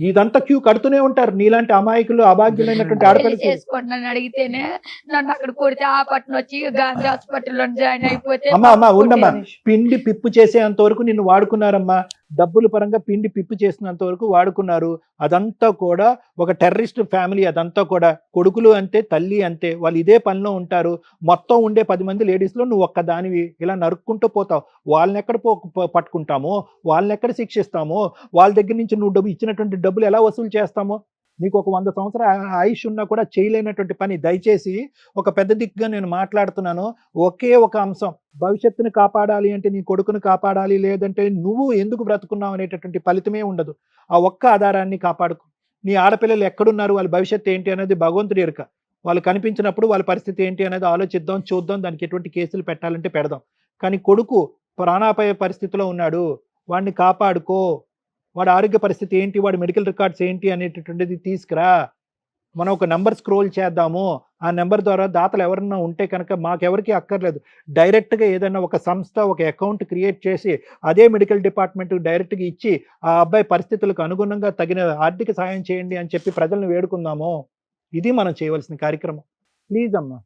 ఇదంతా క్యూ కడుతూనే ఉంటారు నీలాంటి అమాయకులు, అభాగ్యులైనటువంటి ఆడపిల్లలు. చేసుకుంటున్నాను అడిగితేనే నన్ను అక్కడ కొడితే ఆ పట్టణం వచ్చి గాంధీ హాస్పిటల్లో జాయిన్ అయిపోతే. అమ్మా ఉండమ్మా, పిండి పిప్పు చేసేంత వరకు నిన్ను వాడుకున్నారమ్మా. డబ్బుల పరంగా పిండి పిప్పు చేసినంత వరకు వాడుకున్నారు. అదంతా కూడా ఒక టెర్రరిస్ట్ ఫ్యామిలీ. అదంతా కూడా కొడుకులు అంతే, తల్లి అంతే, వాళ్ళు ఇదే పనిలో ఉంటారు. మొత్తం ఉండే 10 మంది లేడీస్లో నువ్వు ఒక్క దానివి. ఇలా నరుక్కుంటూ పోతావు. వాళ్ళని ఎక్కడ పట్టుకుంటామో, వాళ్ళని ఎక్కడ శిక్షిస్తామో, వాళ్ళ దగ్గర నుంచి నువ్వు ఇచ్చినటువంటి డబ్బులు ఎలా వసూలు చేస్తామో. నీకు ఒక 100 సంవత్సరాల ఆయుష్ ఉన్నా కూడా చేయలేనటువంటి పని. దయచేసి ఒక పెద్ద దిక్కుగా నేను మాట్లాడుతున్నాను. ఒకే ఒక అంశం, భవిష్యత్తుని కాపాడాలి అంటే నీ కొడుకుని కాపాడాలి, లేదంటే నువ్వు ఎందుకు బ్రతుకున్నావు అనేటటువంటి ఫలితమే ఉండదు. ఆ ఒక్క ఆధారాన్ని కాపాడుకో. నీ ఆడపిల్లలు ఎక్కడున్నారు, వాళ్ళ భవిష్యత్తు ఏంటి అనేది భగవంతుడి ఎరుక. వాళ్ళు కనిపించినప్పుడు వాళ్ళ పరిస్థితి ఏంటి అనేది ఆలోచిద్దాం, చూద్దాం, దానికి ఎటువంటి కేసులు పెట్టాలంటే పెడదాం. కానీ కొడుకు ప్రాణాపాయ పరిస్థితిలో ఉన్నాడు, వాడిని కాపాడుకో, వాడి ఆరోగ్య పరిస్థితి ఏంటి, వాడి మెడికల్ రికార్డ్స్ ఏంటి అనేటటువంటిది తీసుకురా, మనం ఒక నెంబర్ స్క్రోల్ చేద్దాము, ఆ నెంబర్ ద్వారా దాతలు ఎవరన్నా ఉంటే కనుక మాకెవరికి అక్కర్లేదు, డైరెక్ట్గా ఏదైనా ఒక సంస్థ ఒక అకౌంట్ క్రియేట్ చేసి అదే మెడికల్ డిపార్ట్మెంట్ డైరెక్ట్గా ఇచ్చి ఆ అబ్బాయి పరిస్థితులకు అనుగుణంగా తగిన ఆర్థిక సాయం చేయండి అని చెప్పి ప్రజలను వేడుకుందాము. ఇది మనం చేయవలసిన కార్యక్రమం. ప్లీజ్ అమ్మా,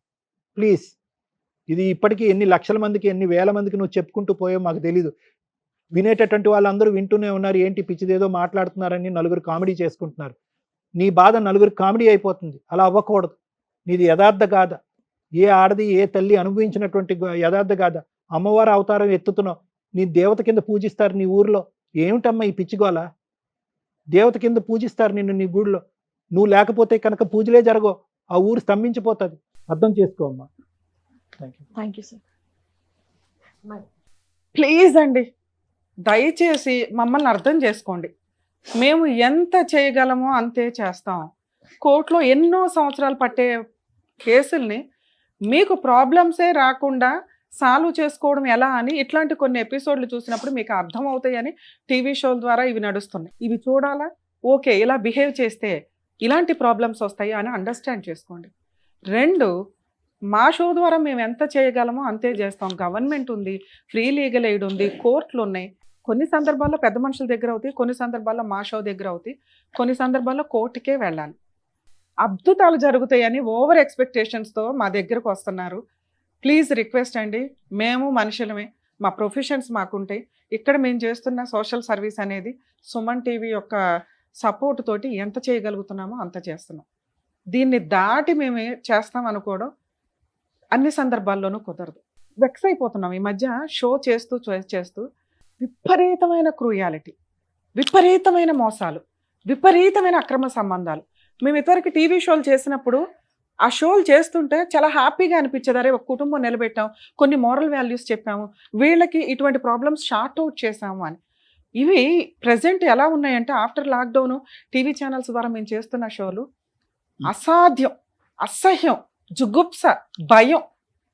ప్లీజ్. ఇది ఇప్పటికీ ఎన్ని లక్షల మందికి, ఎన్ని వేల మందికి నువ్వు చెప్పుకుంటూ పోయో మాకు తెలీదు. వినేటటువంటి వాళ్ళందరూ వింటూనే ఉన్నారు, ఏంటి పిచ్చిదేదో మాట్లాడుతున్నారని నలుగురు కామెడీ చేసుకుంటున్నారు. నీ బాధ నలుగురు కామెడీ అయిపోతుంది. అలా అవ్వకూడదు. నీది యథార్థ గాథ. ఏ ఆడది ఏ తల్లి అనుభవించినటువంటి యథార్థ గాథ. అమ్మవారు అవతారం ఎత్తుతున్నావు, నీ దేవత కింద పూజిస్తారు నీ ఊర్లో. ఏమిటమ్మా ఈ పిచ్చిగోల? దేవత కింద పూజిస్తారు నిన్ను నీ గుడిలో. నువ్వు లేకపోతే కనుక పూజలే జరగవు, ఆ ఊరు స్తంభించిపోతుంది. అర్థం చేసుకో అమ్మా. Thank you sir. ప్లీజ్ అండి, దయచేసి మమ్మల్ని అర్థం చేసుకోండి. మేము ఎంత చేయగలమో అంతే చేస్తాం. కోర్టులో ఎన్నో సంవత్సరాలు పట్టే కేసుల్ని మీకు ప్రాబ్లమ్సే రాకుండా సాల్వ్ చేసుకోవడం ఎలా అని ఇట్లాంటి కొన్ని ఎపిసోడ్లు చూసినప్పుడు మీకు అర్థం అవుతాయని టీవీ షోల ద్వారా ఇవి నడుస్తున్నాయి. ఇవి చూడాలా, ఓకే ఇలా బిహేవ్ చేస్తే ఇలాంటి ప్రాబ్లమ్స్ వస్తాయి అని అండర్స్టాండ్ చేసుకోండి. 2, మా షో ద్వారా మేము ఎంత చేయగలమో అంతే చేస్తాం. గవర్నమెంట్ ఉంది, ఫ్రీ లీగల్ ఎయిడ్ ఉంది, కోర్టులు ఉన్నాయి. కొన్ని సందర్భాల్లో పెద్ద మనుషుల దగ్గర అవుతాయి, కొన్ని సందర్భాల్లో మా షో దగ్గర అవుతాయి, కొన్ని సందర్భాల్లో కోర్టుకే వెళ్ళాలి. అద్భుతాలు జరుగుతాయని ఓవర్ ఎక్స్పెక్టేషన్స్తో మా దగ్గరకు వస్తున్నారు. ప్లీజ్ రిక్వెస్ట్ అండి, మేము మనుషులమే, మా ప్రొఫెషన్స్ మాకుంటాయి. ఇక్కడ మేము చేస్తున్న సోషల్ సర్వీస్ అనేది సుమన్ టీవీ యొక్క సపోర్ట్ తోటి ఎంత చేయగలుగుతున్నామో అంత చేస్తున్నాం. దీన్ని దాటి మేము చేస్తాం అనుకోవడం అన్ని సందర్భాల్లోనూ కుదరదు. వెక్స్ అయిపోతున్నాం ఈ మధ్య షో చేస్తూ విపరీతమైన క్రూయాలిటీ, విపరీతమైన మోసాలు, విపరీతమైన అక్రమ సంబంధాలు. మేము ఇదివరకు టీవీ షోలు చేసినప్పుడు ఆ షోలు చేస్తుంటే చాలా హ్యాపీగా అనిపించేది. అరే ఒక కుటుంబం నిలబెట్టాము, కొన్ని మోరల్ వాల్యూస్ చెప్పాము, వీళ్ళకి ఇటువంటి ప్రాబ్లమ్స్ షార్ట్ అవుట్ చేసాము అని. ఇవి ప్రజెంట్ ఎలా ఉన్నాయంటే ఆఫ్టర్ లాక్డౌన్ టీవీ ఛానల్స్ ద్వారా మేము చేస్తున్న షోలు అసాధ్యం, అసహ్యం, జుగుప్స, భయం.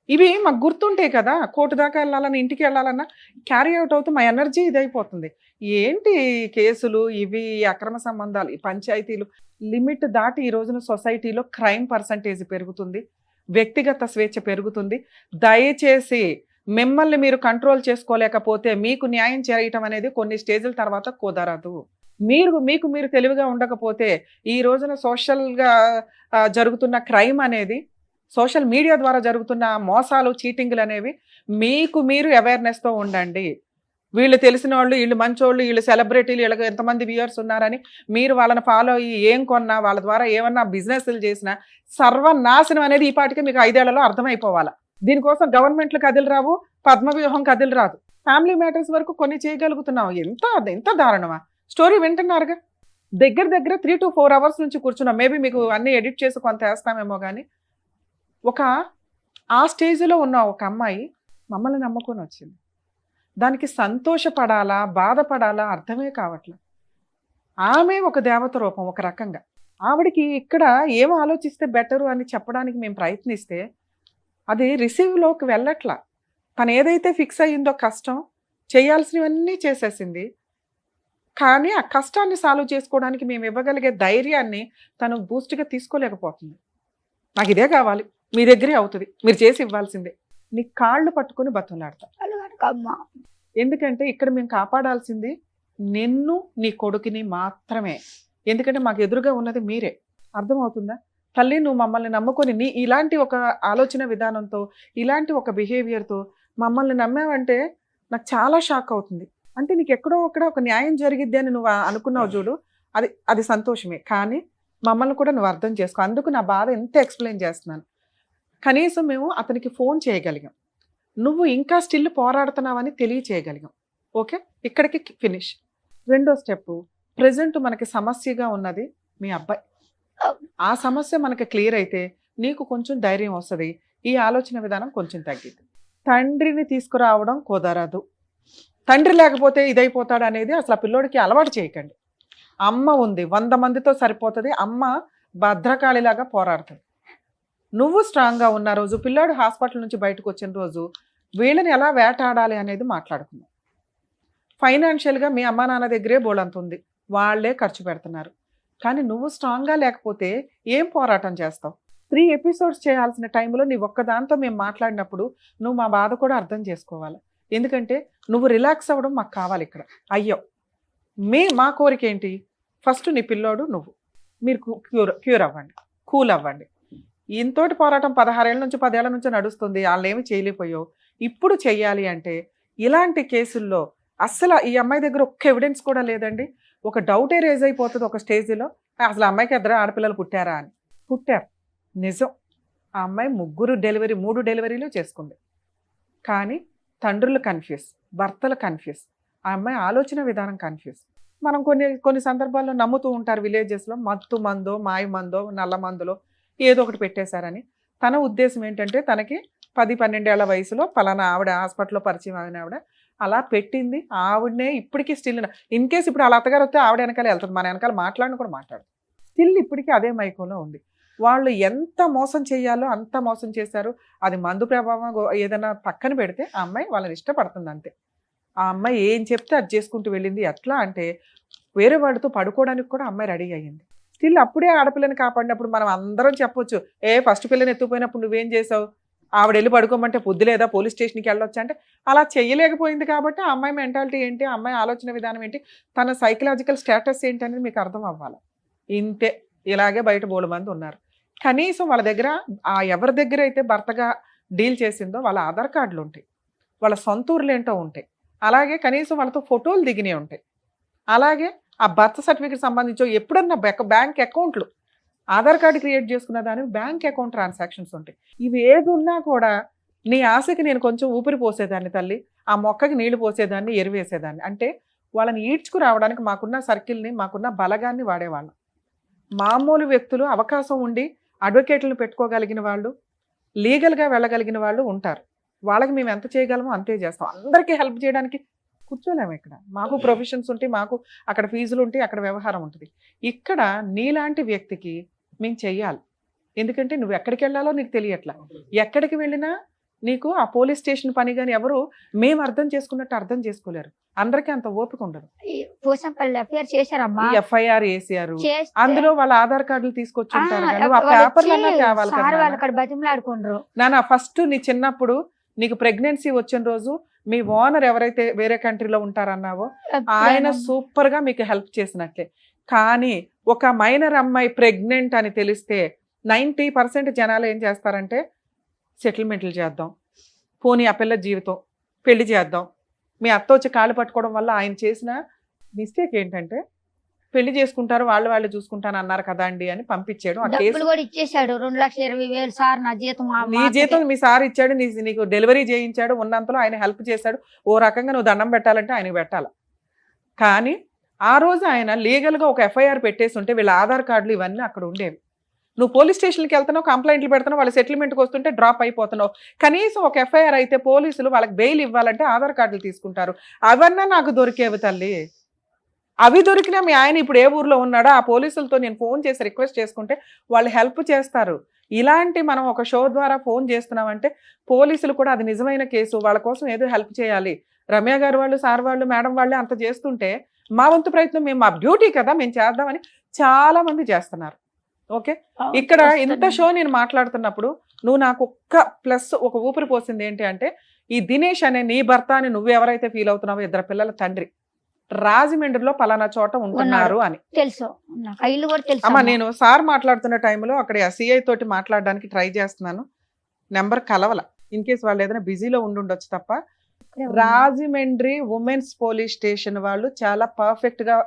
ఇవి మాకు గుర్తుంటాయి కదా, కోర్టు దాకా వెళ్ళాలన్నా ఇంటికి వెళ్ళాలన్నా క్యారీ అవుట్ అవుతూ మా ఎనర్జీ ఇదైపోతుంది. ఏంటి కేసులు ఇవి, అక్రమ సంబంధాలు, ఈ పంచాయతీలు లిమిట్ దాటి ఈ రోజున సొసైటీలో క్రైమ్ పర్సంటేజ్ పెరుగుతుంది, వ్యక్తిగత స్వేచ్ఛ పెరుగుతుంది. దయచేసి మిమ్మల్ని మీరు కంట్రోల్ చేసుకోలేకపోతే మీకు న్యాయం చేయటం అనేది కొన్ని స్టేజ్ల తర్వాత కుదరదు. మీకు మీరు తెలివిగా ఉండకపోతే ఈ రోజున సోషల్గా జరుగుతున్న క్రైమ్ అనేది, సోషల్ మీడియా ద్వారా జరుగుతున్న మోసాలు, చీటింగ్లు అనేవి మీకు మీరు అవేర్నెస్తో ఉండండి. వీళ్ళు తెలిసిన వాళ్ళు, వీళ్ళు మంచోళ్ళు, వీళ్ళు సెలబ్రిటీలు, వీళ్ళకి ఎంతమంది వ్యూయర్స్ ఉన్నారని మీరు వాళ్ళని ఫాలో అయ్యి ఏం కొన్నా, వాళ్ళ ద్వారా ఏమన్నా బిజినెస్లు చేసినా సర్వనాశనం అనేది ఈ పాటికి మీకు 5 ఏళ్లలో అర్థమైపోవాలి. దీనికోసం గవర్నమెంట్లు కదిలి రావు, పద్మవ్యూహం కదిలి రాదు. ఫ్యామిలీ మ్యాటర్స్ వరకు కొన్ని చేయగలుగుతున్నాం. ఎంత దారుణమా? స్టోరీ వింటున్నారుగా, దగ్గర 3 to 4 hours నుంచి కూర్చున్నాం. మేబీ మీకు అన్నీ ఎడిట్ చేసి కొంత వేస్తామేమో కానీ ఆ స్టేజ్లో ఉన్న ఒక అమ్మాయి మమ్మల్ని నమ్ముకొని వచ్చింది. దానికి సంతోషపడాలా, బాధపడాలా అర్థమే కావట్లేదు. ఆమె ఒక దేవత రూపం ఒక రకంగా. ఆవిడకి ఇక్కడ ఏం ఆలోచిస్తే బెటరు అని చెప్పడానికి మేము ప్రయత్నిస్తే అది రిసీవ్లోకి వెళ్ళట్లా. తను ఏదైతే ఫిక్స్ అయ్యిందో కష్టం, చేయాల్సినవన్నీ చేసేసింది. కానీ ఆ కష్టాన్ని సాల్వ్ చేసుకోవడానికి మేము ఇవ్వగలిగే ధైర్యాన్ని తను బూస్ట్గా తీసుకోలేకపోతుంది. నాకు ఇదే కావాలి, మీ దగ్గరే అవుతుంది, మీరు చేసి ఇవ్వాల్సిందే. నీ కాళ్ళు పట్టుకుని బతులాడతా. ఎందుకంటే ఇక్కడ మేము కాపాడాల్సింది నిన్ను, నీ కొడుకుని మాత్రమే. ఎందుకంటే మాకు ఎదురుగా ఉన్నది మీరే. అర్థమవుతుందా తల్లి? నువ్వు మమ్మల్ని నమ్ముకొని నీ ఇలాంటి ఒక ఆలోచన విధానంతో, ఇలాంటి ఒక బిహేవియర్తో మమ్మల్ని నమ్మావంటే నాకు చాలా షాక్ అవుతుంది. అంటే నీకు ఎక్కడో ఒక న్యాయం జరిగిద్ది అని నువ్వు అనుకున్నావు చూడు, అది సంతోషమే. కానీ మమ్మల్ని కూడా నువ్వు అర్థం చేసుకో. అందుకు నా బాధ ఎంత ఎక్స్ప్లెయిన్ చేస్తున్నాను. కనీసం మేము అతనికి ఫోన్ చేయగలిగాం, నువ్వు ఇంకా స్టిల్ పోరాడుతున్నావని తెలియచేయగలిగాం. ఓకే, ఇక్కడికి ఫినిష్. 2వ స్టెప్, ప్రజెంట్ మనకి సమస్యగా ఉన్నది మీ అబ్బాయి. ఆ సమస్య మనకి క్లియర్ అయితే నీకు కొంచెం ధైర్యం వస్తుంది, ఈ ఆలోచన విధానం కొంచెం తగ్గిద్ది. తండ్రిని తీసుకురావడం కుదరదు. తండ్రి లేకపోతే ఇదైపోతాడు అనేది అసలు ఆ పిల్లోడికి అలవాటు చేయకండి. అమ్మ ఉంది, 100 మందితో సరిపోతుంది. అమ్మ భద్రకాళిలాగా పోరాడుతుంది. నువ్వు స్ట్రాంగ్గా ఉన్న రోజు, పిల్లాడు హాస్పిటల్ నుంచి బయటకు వచ్చిన రోజు వీళ్ళని ఎలా వేటాడాలి అనేది మాట్లాడుకుందాం. ఫైనాన్షియల్గా మీ అమ్మా నాన్న దగ్గరే బోలంత ఉంది, వాళ్ళే ఖర్చు పెడుతున్నారు. కానీ నువ్వు స్ట్రాంగ్గా లేకపోతే ఏం పోరాటం చేస్తావు? 3 ఎపిసోడ్స్ చేయాల్సిన టైంలో నీ ఒక్కదాంతో మేము మాట్లాడినప్పుడు నువ్వు మా బాధ కూడా అర్థం చేసుకోవాలి. ఎందుకంటే నువ్వు రిలాక్స్ అవ్వడం మాకు కావాలి ఇక్కడ. అయ్యో మా కోరిక ఏంటి? ఫస్ట్ నీ పిల్లోడు నువ్వు మీరు క్యూర్ అవ్వండి, కూల్ అవ్వండి. ఇంతోటి పోరాటం 16 ఏళ్ళ నుంచి 10 ఏళ్ల నుంచి నడుస్తుంది, వాళ్ళు ఏమి చేయలేకపోయావు. ఇప్పుడు చెయ్యాలి అంటే ఇలాంటి కేసుల్లో అస్సలు ఈ అమ్మాయి దగ్గర ఒక్క ఎవిడెన్స్ కూడా లేదండి. ఒక డౌటే రేజ్ అయిపోతుంది ఒక స్టేజ్లో, అసలు అమ్మాయికి 2 ఆడపిల్లలు పుట్టారా అని. పుట్టారు, నిజం. ఆ అమ్మాయి 3 డెలివరీలు చేసుకుంది. కానీ తండ్రులు కన్ఫ్యూజ్, భర్తలు కన్ఫ్యూజ్, ఆ అమ్మాయి ఆలోచన విధానం కన్ఫ్యూజ్. మనం కొన్ని సందర్భాల్లో నమ్ముతూ ఉంటారు విలేజెస్లో, మత్తు మందో మాయ మందో నల్ల మందులో ఏదో ఒకటి పెట్టేశారని. తన ఉద్దేశం ఏంటంటే తనకి 10-12 ఏళ్ల వయసులో పలానా ఆవిడ హాస్పిటల్లో పరిచయం అయిన ఆవిడ అలా పెట్టింది. ఆవిడనే ఇప్పటికీ స్టిల్ ఇన్ కేసు ఇప్పుడు వాళ్ళ అత్తగారు వస్తే ఆవిడ వెనకాల వెళ్తుంది, మన వెనకాల మాట్లాడిన కూడా మాట్లాడుతుంది. స్టిల్ ఇప్పటికీ అదే మైకంలో ఉంది. వాళ్ళు ఎంత మోసం చేయాలో అంత మోసం చేశారు. అది మందు ప్రభావం ఏదైనా పక్కన పెడితే ఆ అమ్మాయి వాళ్ళని ఇష్టపడుతుంది అంతే. ఆ అమ్మాయి ఏం చెప్తే అది చేసుకుంటూ వెళ్ళింది. ఎట్లా అంటే వేరే వాడితో పడుకోవడానికి కూడా అమ్మాయి రెడీ అయ్యింది. స్టిల్ అప్పుడే ఆడపిల్లని కాపాడినప్పుడు మనం అందరం చెప్పొచ్చు, ఫస్ట్ పిల్లని ఎత్తుకుపోయినప్పుడు నువ్వేం చేసావు, ఆవిడ వెళ్ళి పడుకోమంటే బుద్ధి లేదా, పోలీస్ స్టేషన్కి వెళ్ళొచ్చు అంటే అలా చేయలేకపోయింది. కాబట్టి ఆ అమ్మాయి మెంటాలిటీ ఏంటి, ఆ అమ్మాయి ఆలోచన విధానం ఏంటి, తన సైకలాజికల్ స్టేటస్ ఏంటి అనేది మీకు అర్థం అవ్వాలి. ఇంతే. ఇలాగే బయట బోడు మంది ఉన్నారు. కనీసం వాళ్ళ దగ్గర ఎవరి దగ్గర అయితే భర్తగా డీల్ చేసిందో వాళ్ళ ఆధార్ కార్డులు ఉంటాయి, వాళ్ళ సొంత ఊర్లు ఏంటో ఉంటాయి, అలాగే కనీసం వాళ్ళతో ఫోటోలు దిగినవి ఉంటాయి, అలాగే ఆ బర్త్ సర్టిఫికేట్ సంబంధించి ఎప్పుడన్నా బ్యాంక్ అకౌంట్లు, ఆధార్ కార్డు క్రియేట్ చేసుకున్న దానికి బ్యాంక్ అకౌంట్ ట్రాన్సాక్షన్స్ ఉంటాయి. ఇవి ఏది ఉన్నా కూడా నీ ఆశకి నేను కొంచెం ఊపిరి పోసేదాన్ని తల్లి, ఆ మొక్కకి నీళ్లు పోసేదాన్ని, ఎరువేసేదాన్ని. అంటే వాళ్ళని ఈడ్చుకు రావడానికి మాకున్న సర్కిల్ని, మాకున్న బలగాన్ని వాడేవాళ్ళం. మామూలు వ్యక్తులు అవకాశం ఉండి అడ్వకేట్లను పెట్టుకోగలిగిన వాళ్ళు, లీగల్గా వెళ్ళగలిగిన వాళ్ళు ఉంటారు. వాళ్ళకి మేము ఎంత చేయగలమో అంతే చేస్తాం. అందరికీ హెల్ప్ చేయడానికి కూర్చోలేము ఇక్కడ. మాకు ప్రొఫెషన్స్ ఉంటాయి, మాకు అక్కడ ఫీజులు ఉంటాయి, అక్కడ వ్యవహారం ఉంటుంది. ఇక్కడ నీలాంటి వ్యక్తికి మేము చెయ్యాలి. ఎందుకంటే నువ్వు ఎక్కడికి వెళ్ళాలో నీకు తెలియట్లా. ఎక్కడికి వెళ్ళినా నీకు ఆ పోలీస్ స్టేషన్ పని కానీ ఎవరు మేము అర్థం చేసుకున్నట్టు అర్థం చేసుకోలేరు. అందరికీ అంత ఓపిక ఉండదు. ఎఫ్ఐఆర్ వేసారు, అందులో వాళ్ళ ఆధార్ కార్డులు తీసుకొచ్చుంటారు. నాన్న ఫస్ట్ నీ చిన్నప్పుడు నీకు ప్రెగ్నెన్సీ వచ్చిన రోజు మీ ఓనర్ ఎవరైతే వేరే కంట్రీలో ఉంటారన్నావో ఆయన సూపర్ గా మీకు హెల్ప్ చేసినట్లే. కానీ ఒక మైనర్ అమ్మాయి ప్రెగ్నెంట్ అని తెలిస్తే 90% జనాలు ఏం చేస్తారంటే సెటిల్మెంట్లు చేద్దాం, పోనీ ఆ పిల్ల జీవితం పెళ్లి చేద్దాం. మీ అత్త వచ్చి కాళ్ళు పట్టుకోవడం వల్ల ఆయన చేసిన మిస్టేక్ ఏంటంటే పెళ్లి చేసుకుంటారు, వాళ్ళు చూసుకుంటాను అన్నారు కదా అండి అని పంపించాడు. ఆ కేసు కూడా ఇచ్చేసాడు. 2,20,000 సార్ నా జీతం, నీ జీతం మీ సార్ ఇచ్చాడు, నీకు డెలివరీ చేయించాడు, ఉన్నంతలో ఆయన హెల్ప్ చేశాడు. ఓ రకంగా నువ్వు దండం పెట్టాలంటే ఆయనకు పెట్టాలి. కానీ ఆ రోజు ఆయన లీగల్గా ఒక ఎఫ్ఐఆర్ పెట్టేసి ఉంటే వీళ్ళ ఆధార్ కార్డులు ఇవన్నీ అక్కడ ఉండేవి. నువ్వు పోలీస్ స్టేషన్కి వెళ్తున్నావు, కంప్లైంట్లు పెడుతున్నావు, వాళ్ళ సెటిల్మెంట్కి వస్తుంటే డ్రాప్ అయిపోతున్నావు. కనీసం ఒక ఎఫ్ఐఆర్ అయితే పోలీసులు వాళ్ళకి బెయిల్ ఇవ్వాలంటే ఆధార్ కార్డులు తీసుకుంటారు. అవన్నా నాకు దొరికేవి తల్లి. అవి దొరికినా మీ ఆయన ఇప్పుడు ఏ ఊర్లో ఉన్నాడో ఆ పోలీసులతో నేను ఫోన్ చేసి రిక్వెస్ట్ చేసుకుంటే వాళ్ళు హెల్ప్ చేస్తారు. ఇలాంటి మనం ఒక షో ద్వారా ఫోన్ చేస్తున్నామంటే పోలీసులు కూడా అది నిజమైన కేసు, వాళ్ళ కోసం ఏదో హెల్ప్ చేయాలి. రమ్య గారు వాళ్ళు, సార్ వాళ్ళు, మేడం వాళ్ళే అంత చేస్తుంటే మా వంతు ప్రయత్నం మేము, మా డ్యూటీ కదా మేము చేద్దామని చాలా మంది చేస్తున్నారు. ఓకే, ఇక్కడ ఇంత షో నేను మాట్లాడుతున్నప్పుడు నువ్వు నాకు ఒక ఊపిరి పోసింది ఏంటి అంటే ఈ దినేష్ అనే నీ భర్త అని నువ్వు ఎవరైతే ఫీల్ అవుతున్నావో 2 పిల్లల తండ్రి రాజమండ్రిలో పలానా చోట ఉంటున్నారు అని తెలుసు. అమ్మా నేను సార్ మాట్లాడుతున్న టైంలో అక్కడ సిఐ తోటి మాట్లాడడానికి ట్రై చేస్తున్నాను, నెంబర్ కలవల. ఇన్ కేసు వాళ్ళు ఏదైనా బిజీలో ఉండుండొచ్చు తప్ప. రాజమండ్రి ఉమెన్స్ పోలీస్ స్టేషన్ వాళ్ళు చాలా పర్ఫెక్ట్ గా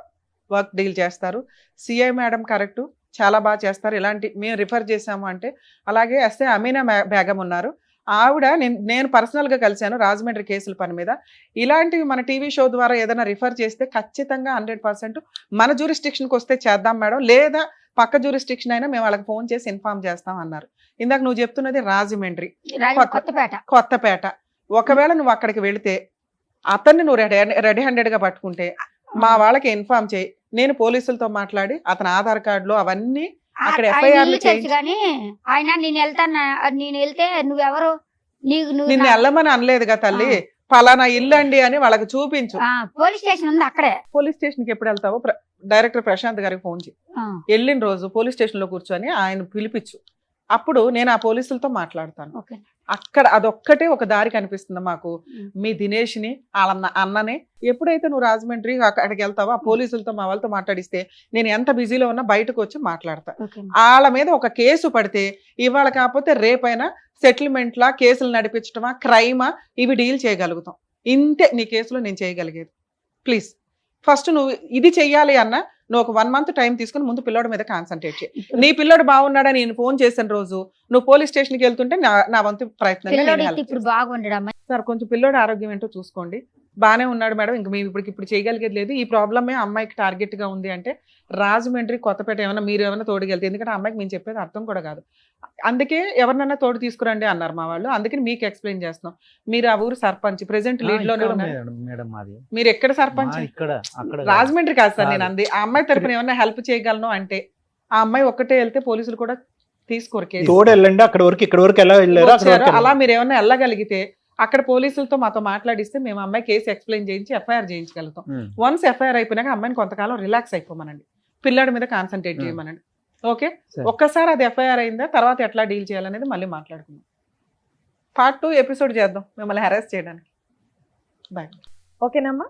వర్క్ డీల్ చేస్తారు. సిఐ మేడం కరెక్ట్, చాలా బాగా చేస్తారు. ఇలాంటి మేము రిఫర్ చేసాము అంటే అలాగే ఎస్ఐ అమీనా బేగం ఉన్నారు, ఆవిడ నేను పర్సనల్గా కలిశాను రాజమండ్రి కేసుల పని మీద. ఇలాంటివి మన టీవీ షో ద్వారా ఏదైనా రిఫర్ చేస్తే ఖచ్చితంగా 100% మన జ్యూరిస్డిక్షన్కి వస్తే చేద్దాం మేడం, లేదా పక్క జ్యూరిస్డిక్షన్ అయినా మేము వాళ్ళకి ఫోన్ చేసి ఇన్ఫార్మ్ చేస్తాం అన్నారు. ఇందాక నువ్వు చెప్తున్నది రాజమండ్రి, కొత్తపేట. ఒకవేళ నువ్వు అక్కడికి వెళితే అతన్ని నువ్వు రెడీ హ్యాండెడ్గా పట్టుకుంటే మా వాళ్ళకి ఇన్ఫార్మ్ చేయి, నేను పోలీసులతో మాట్లాడి అతని ఆధార్ కార్డులో అవన్నీ అక్కడ ఆయన FIR లు ఇల్లు తెలుసు కానీ ఆయన నేను వెళ్తే నువ్వెవరు నువ్వు నిన్ను వెళ్ళమని అనలేదుగా తల్లి, పలానా ఇల్లు అండి అని వాళ్ళకి చూపించు. పోలీస్ స్టేషన్ ఉంది అక్కడే. పోలీస్ స్టేషన్ కి ఎప్పుడు వెళ్తావో డైరెక్టర్ ప్రశాంత్ గారికి ఫోన్ చేయి. ఆ, వెళ్ళిన రోజు పోలీస్ స్టేషన్ లో కూర్చొని ఆయన పిలిపించు. అప్పుడు నేను ఆ పోలీసులతో మాట్లాడతాను. ఓకే. అక్కడ అదొక్కటే ఒక దారి కనిపిస్తుంది మాకు. మీ దినేష్ ని వాళ్ళ అన్ననే ఎప్పుడైతే నువ్వు రాజమండ్రి అక్కడికి వెళ్తావో ఆ పోలీసులతో మా వాళ్ళతో మాట్లాడిస్తే నేను ఎంత బిజీలో ఉన్నా బయటకు వచ్చి మాట్లాడతా. ఓకే. వాళ్ళ మీద ఒక కేసు పడితే ఇవాళ కాకపోతే రేపైనా సెటిల్మెంట్ లా కేసులు నడిపించటమా క్రైమా ఇవి డీల్ చేయగలుగుతాం. ఇంతే నీ కేసులో నేను చేయగలిగేది. ప్లీజ్ ఫస్ట్ నువ్వు ఇది చెయ్యాలి అన్న నువ్వు ఒక 1 month టైం తీసుకుని ముందు పిల్లోడి మీద కాన్సన్ట్రేట్ చేయి. నీ పిల్లోడు బాగున్నాడని నేను ఫోన్ చేసిన రోజు నువ్వు పోలీస్ స్టేషన్కి వెళ్తుంటే నా వంతు ప్రయత్నం. ఇప్పుడు బాగుండడమ్మా. సార్ కొంచెం పిల్లోడి ఆరోగ్యం ఏంటో చూసుకోండి. బానే ఉన్నాడు మేడం, ఇంక మేము ఇప్పుడు చేయగలిగేది లేదు. ఈ ప్రాబ్లమే అమ్మాయికి టార్గెట్ గా ఉంది అంటే రాజమండ్రి కొత్తపేట ఏమైనా మీరు ఏమైనా తోడుకెళ్తే, ఎందుకంటే అమ్మాయికి మేము చెప్పేది అర్థం కూడా కాదు. అందుకే ఎవరినైనా తోడు తీసుకురండి అన్నారు మా వాళ్ళు. అందుకని మీకు ఎక్స్ప్లెయిన్ చేస్తున్నాం. మీరు ఆ ఊరు సర్పంచ్ ప్రెసెంట్ లీడ్ లోనే ఉన్నారు. మేడం మాది మీరు ఎక్కడ సర్పంచ్? ఇక్కడ అక్కడ రాజమండ్రి కాదు సార్ నేను అంది. ఆ అమ్మాయి తరపున ఏమైనా హెల్ప్ చేయగలను అంటే ఆ అమ్మాయి ఒక్కటే వెళ్తే పోలీసులు కూడా తీసుకోరు కేసు. తోడు వెళ్ళండి అక్కడ వరకు ఇక్కడ వరకు ఎలా వెళ్ళారు వచ్చారు. అలా మీరు ఏమైనా వెళ్ళగలిగితే అక్కడ పోలీసులతో మాతో మాట్లాడిస్తే మేము అమ్మాయి కేసు ఎక్స్ప్లెయిన్ చేయించి ఎఫ్ఐఆర్ చేయించగలుగుతాం. వన్స్ ఎఫ్ఐఆర్ అయిపోయినాక అమ్మాయిని కొంతకాలం రిలాక్స్ అయిపోమనండి, పిల్లాడి మీద కాన్సన్ట్రేట్ చేయమనండి. ఓకే, ఒక్కసారి అది ఎఫ్ఐఆర్ అయిందా తర్వాత ఎట్లా డీల్ చేయాలనేది మళ్ళీ మాట్లాడుకుందాం. Part 2 ఎపిసోడ్ చేద్దాం మిమ్మల్ని హెరాస్ చేయడానికి. బాయ్. ఓకేనమ్మా.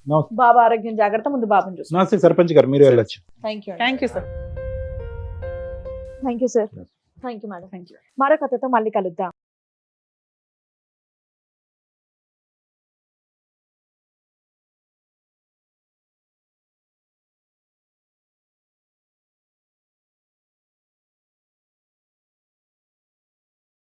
నమస్తే. బాబా ఆరోగ్యం జాగ్రత్త, ముందు బాబుని చూసుకో. నమస్తే సర్పంచ్ గారు, మీరు వెళ్ళొచ్చు. Thank you sir. Thank you sir. Thank you madam. మరో కథతో మళ్ళీ కలుద్దాం.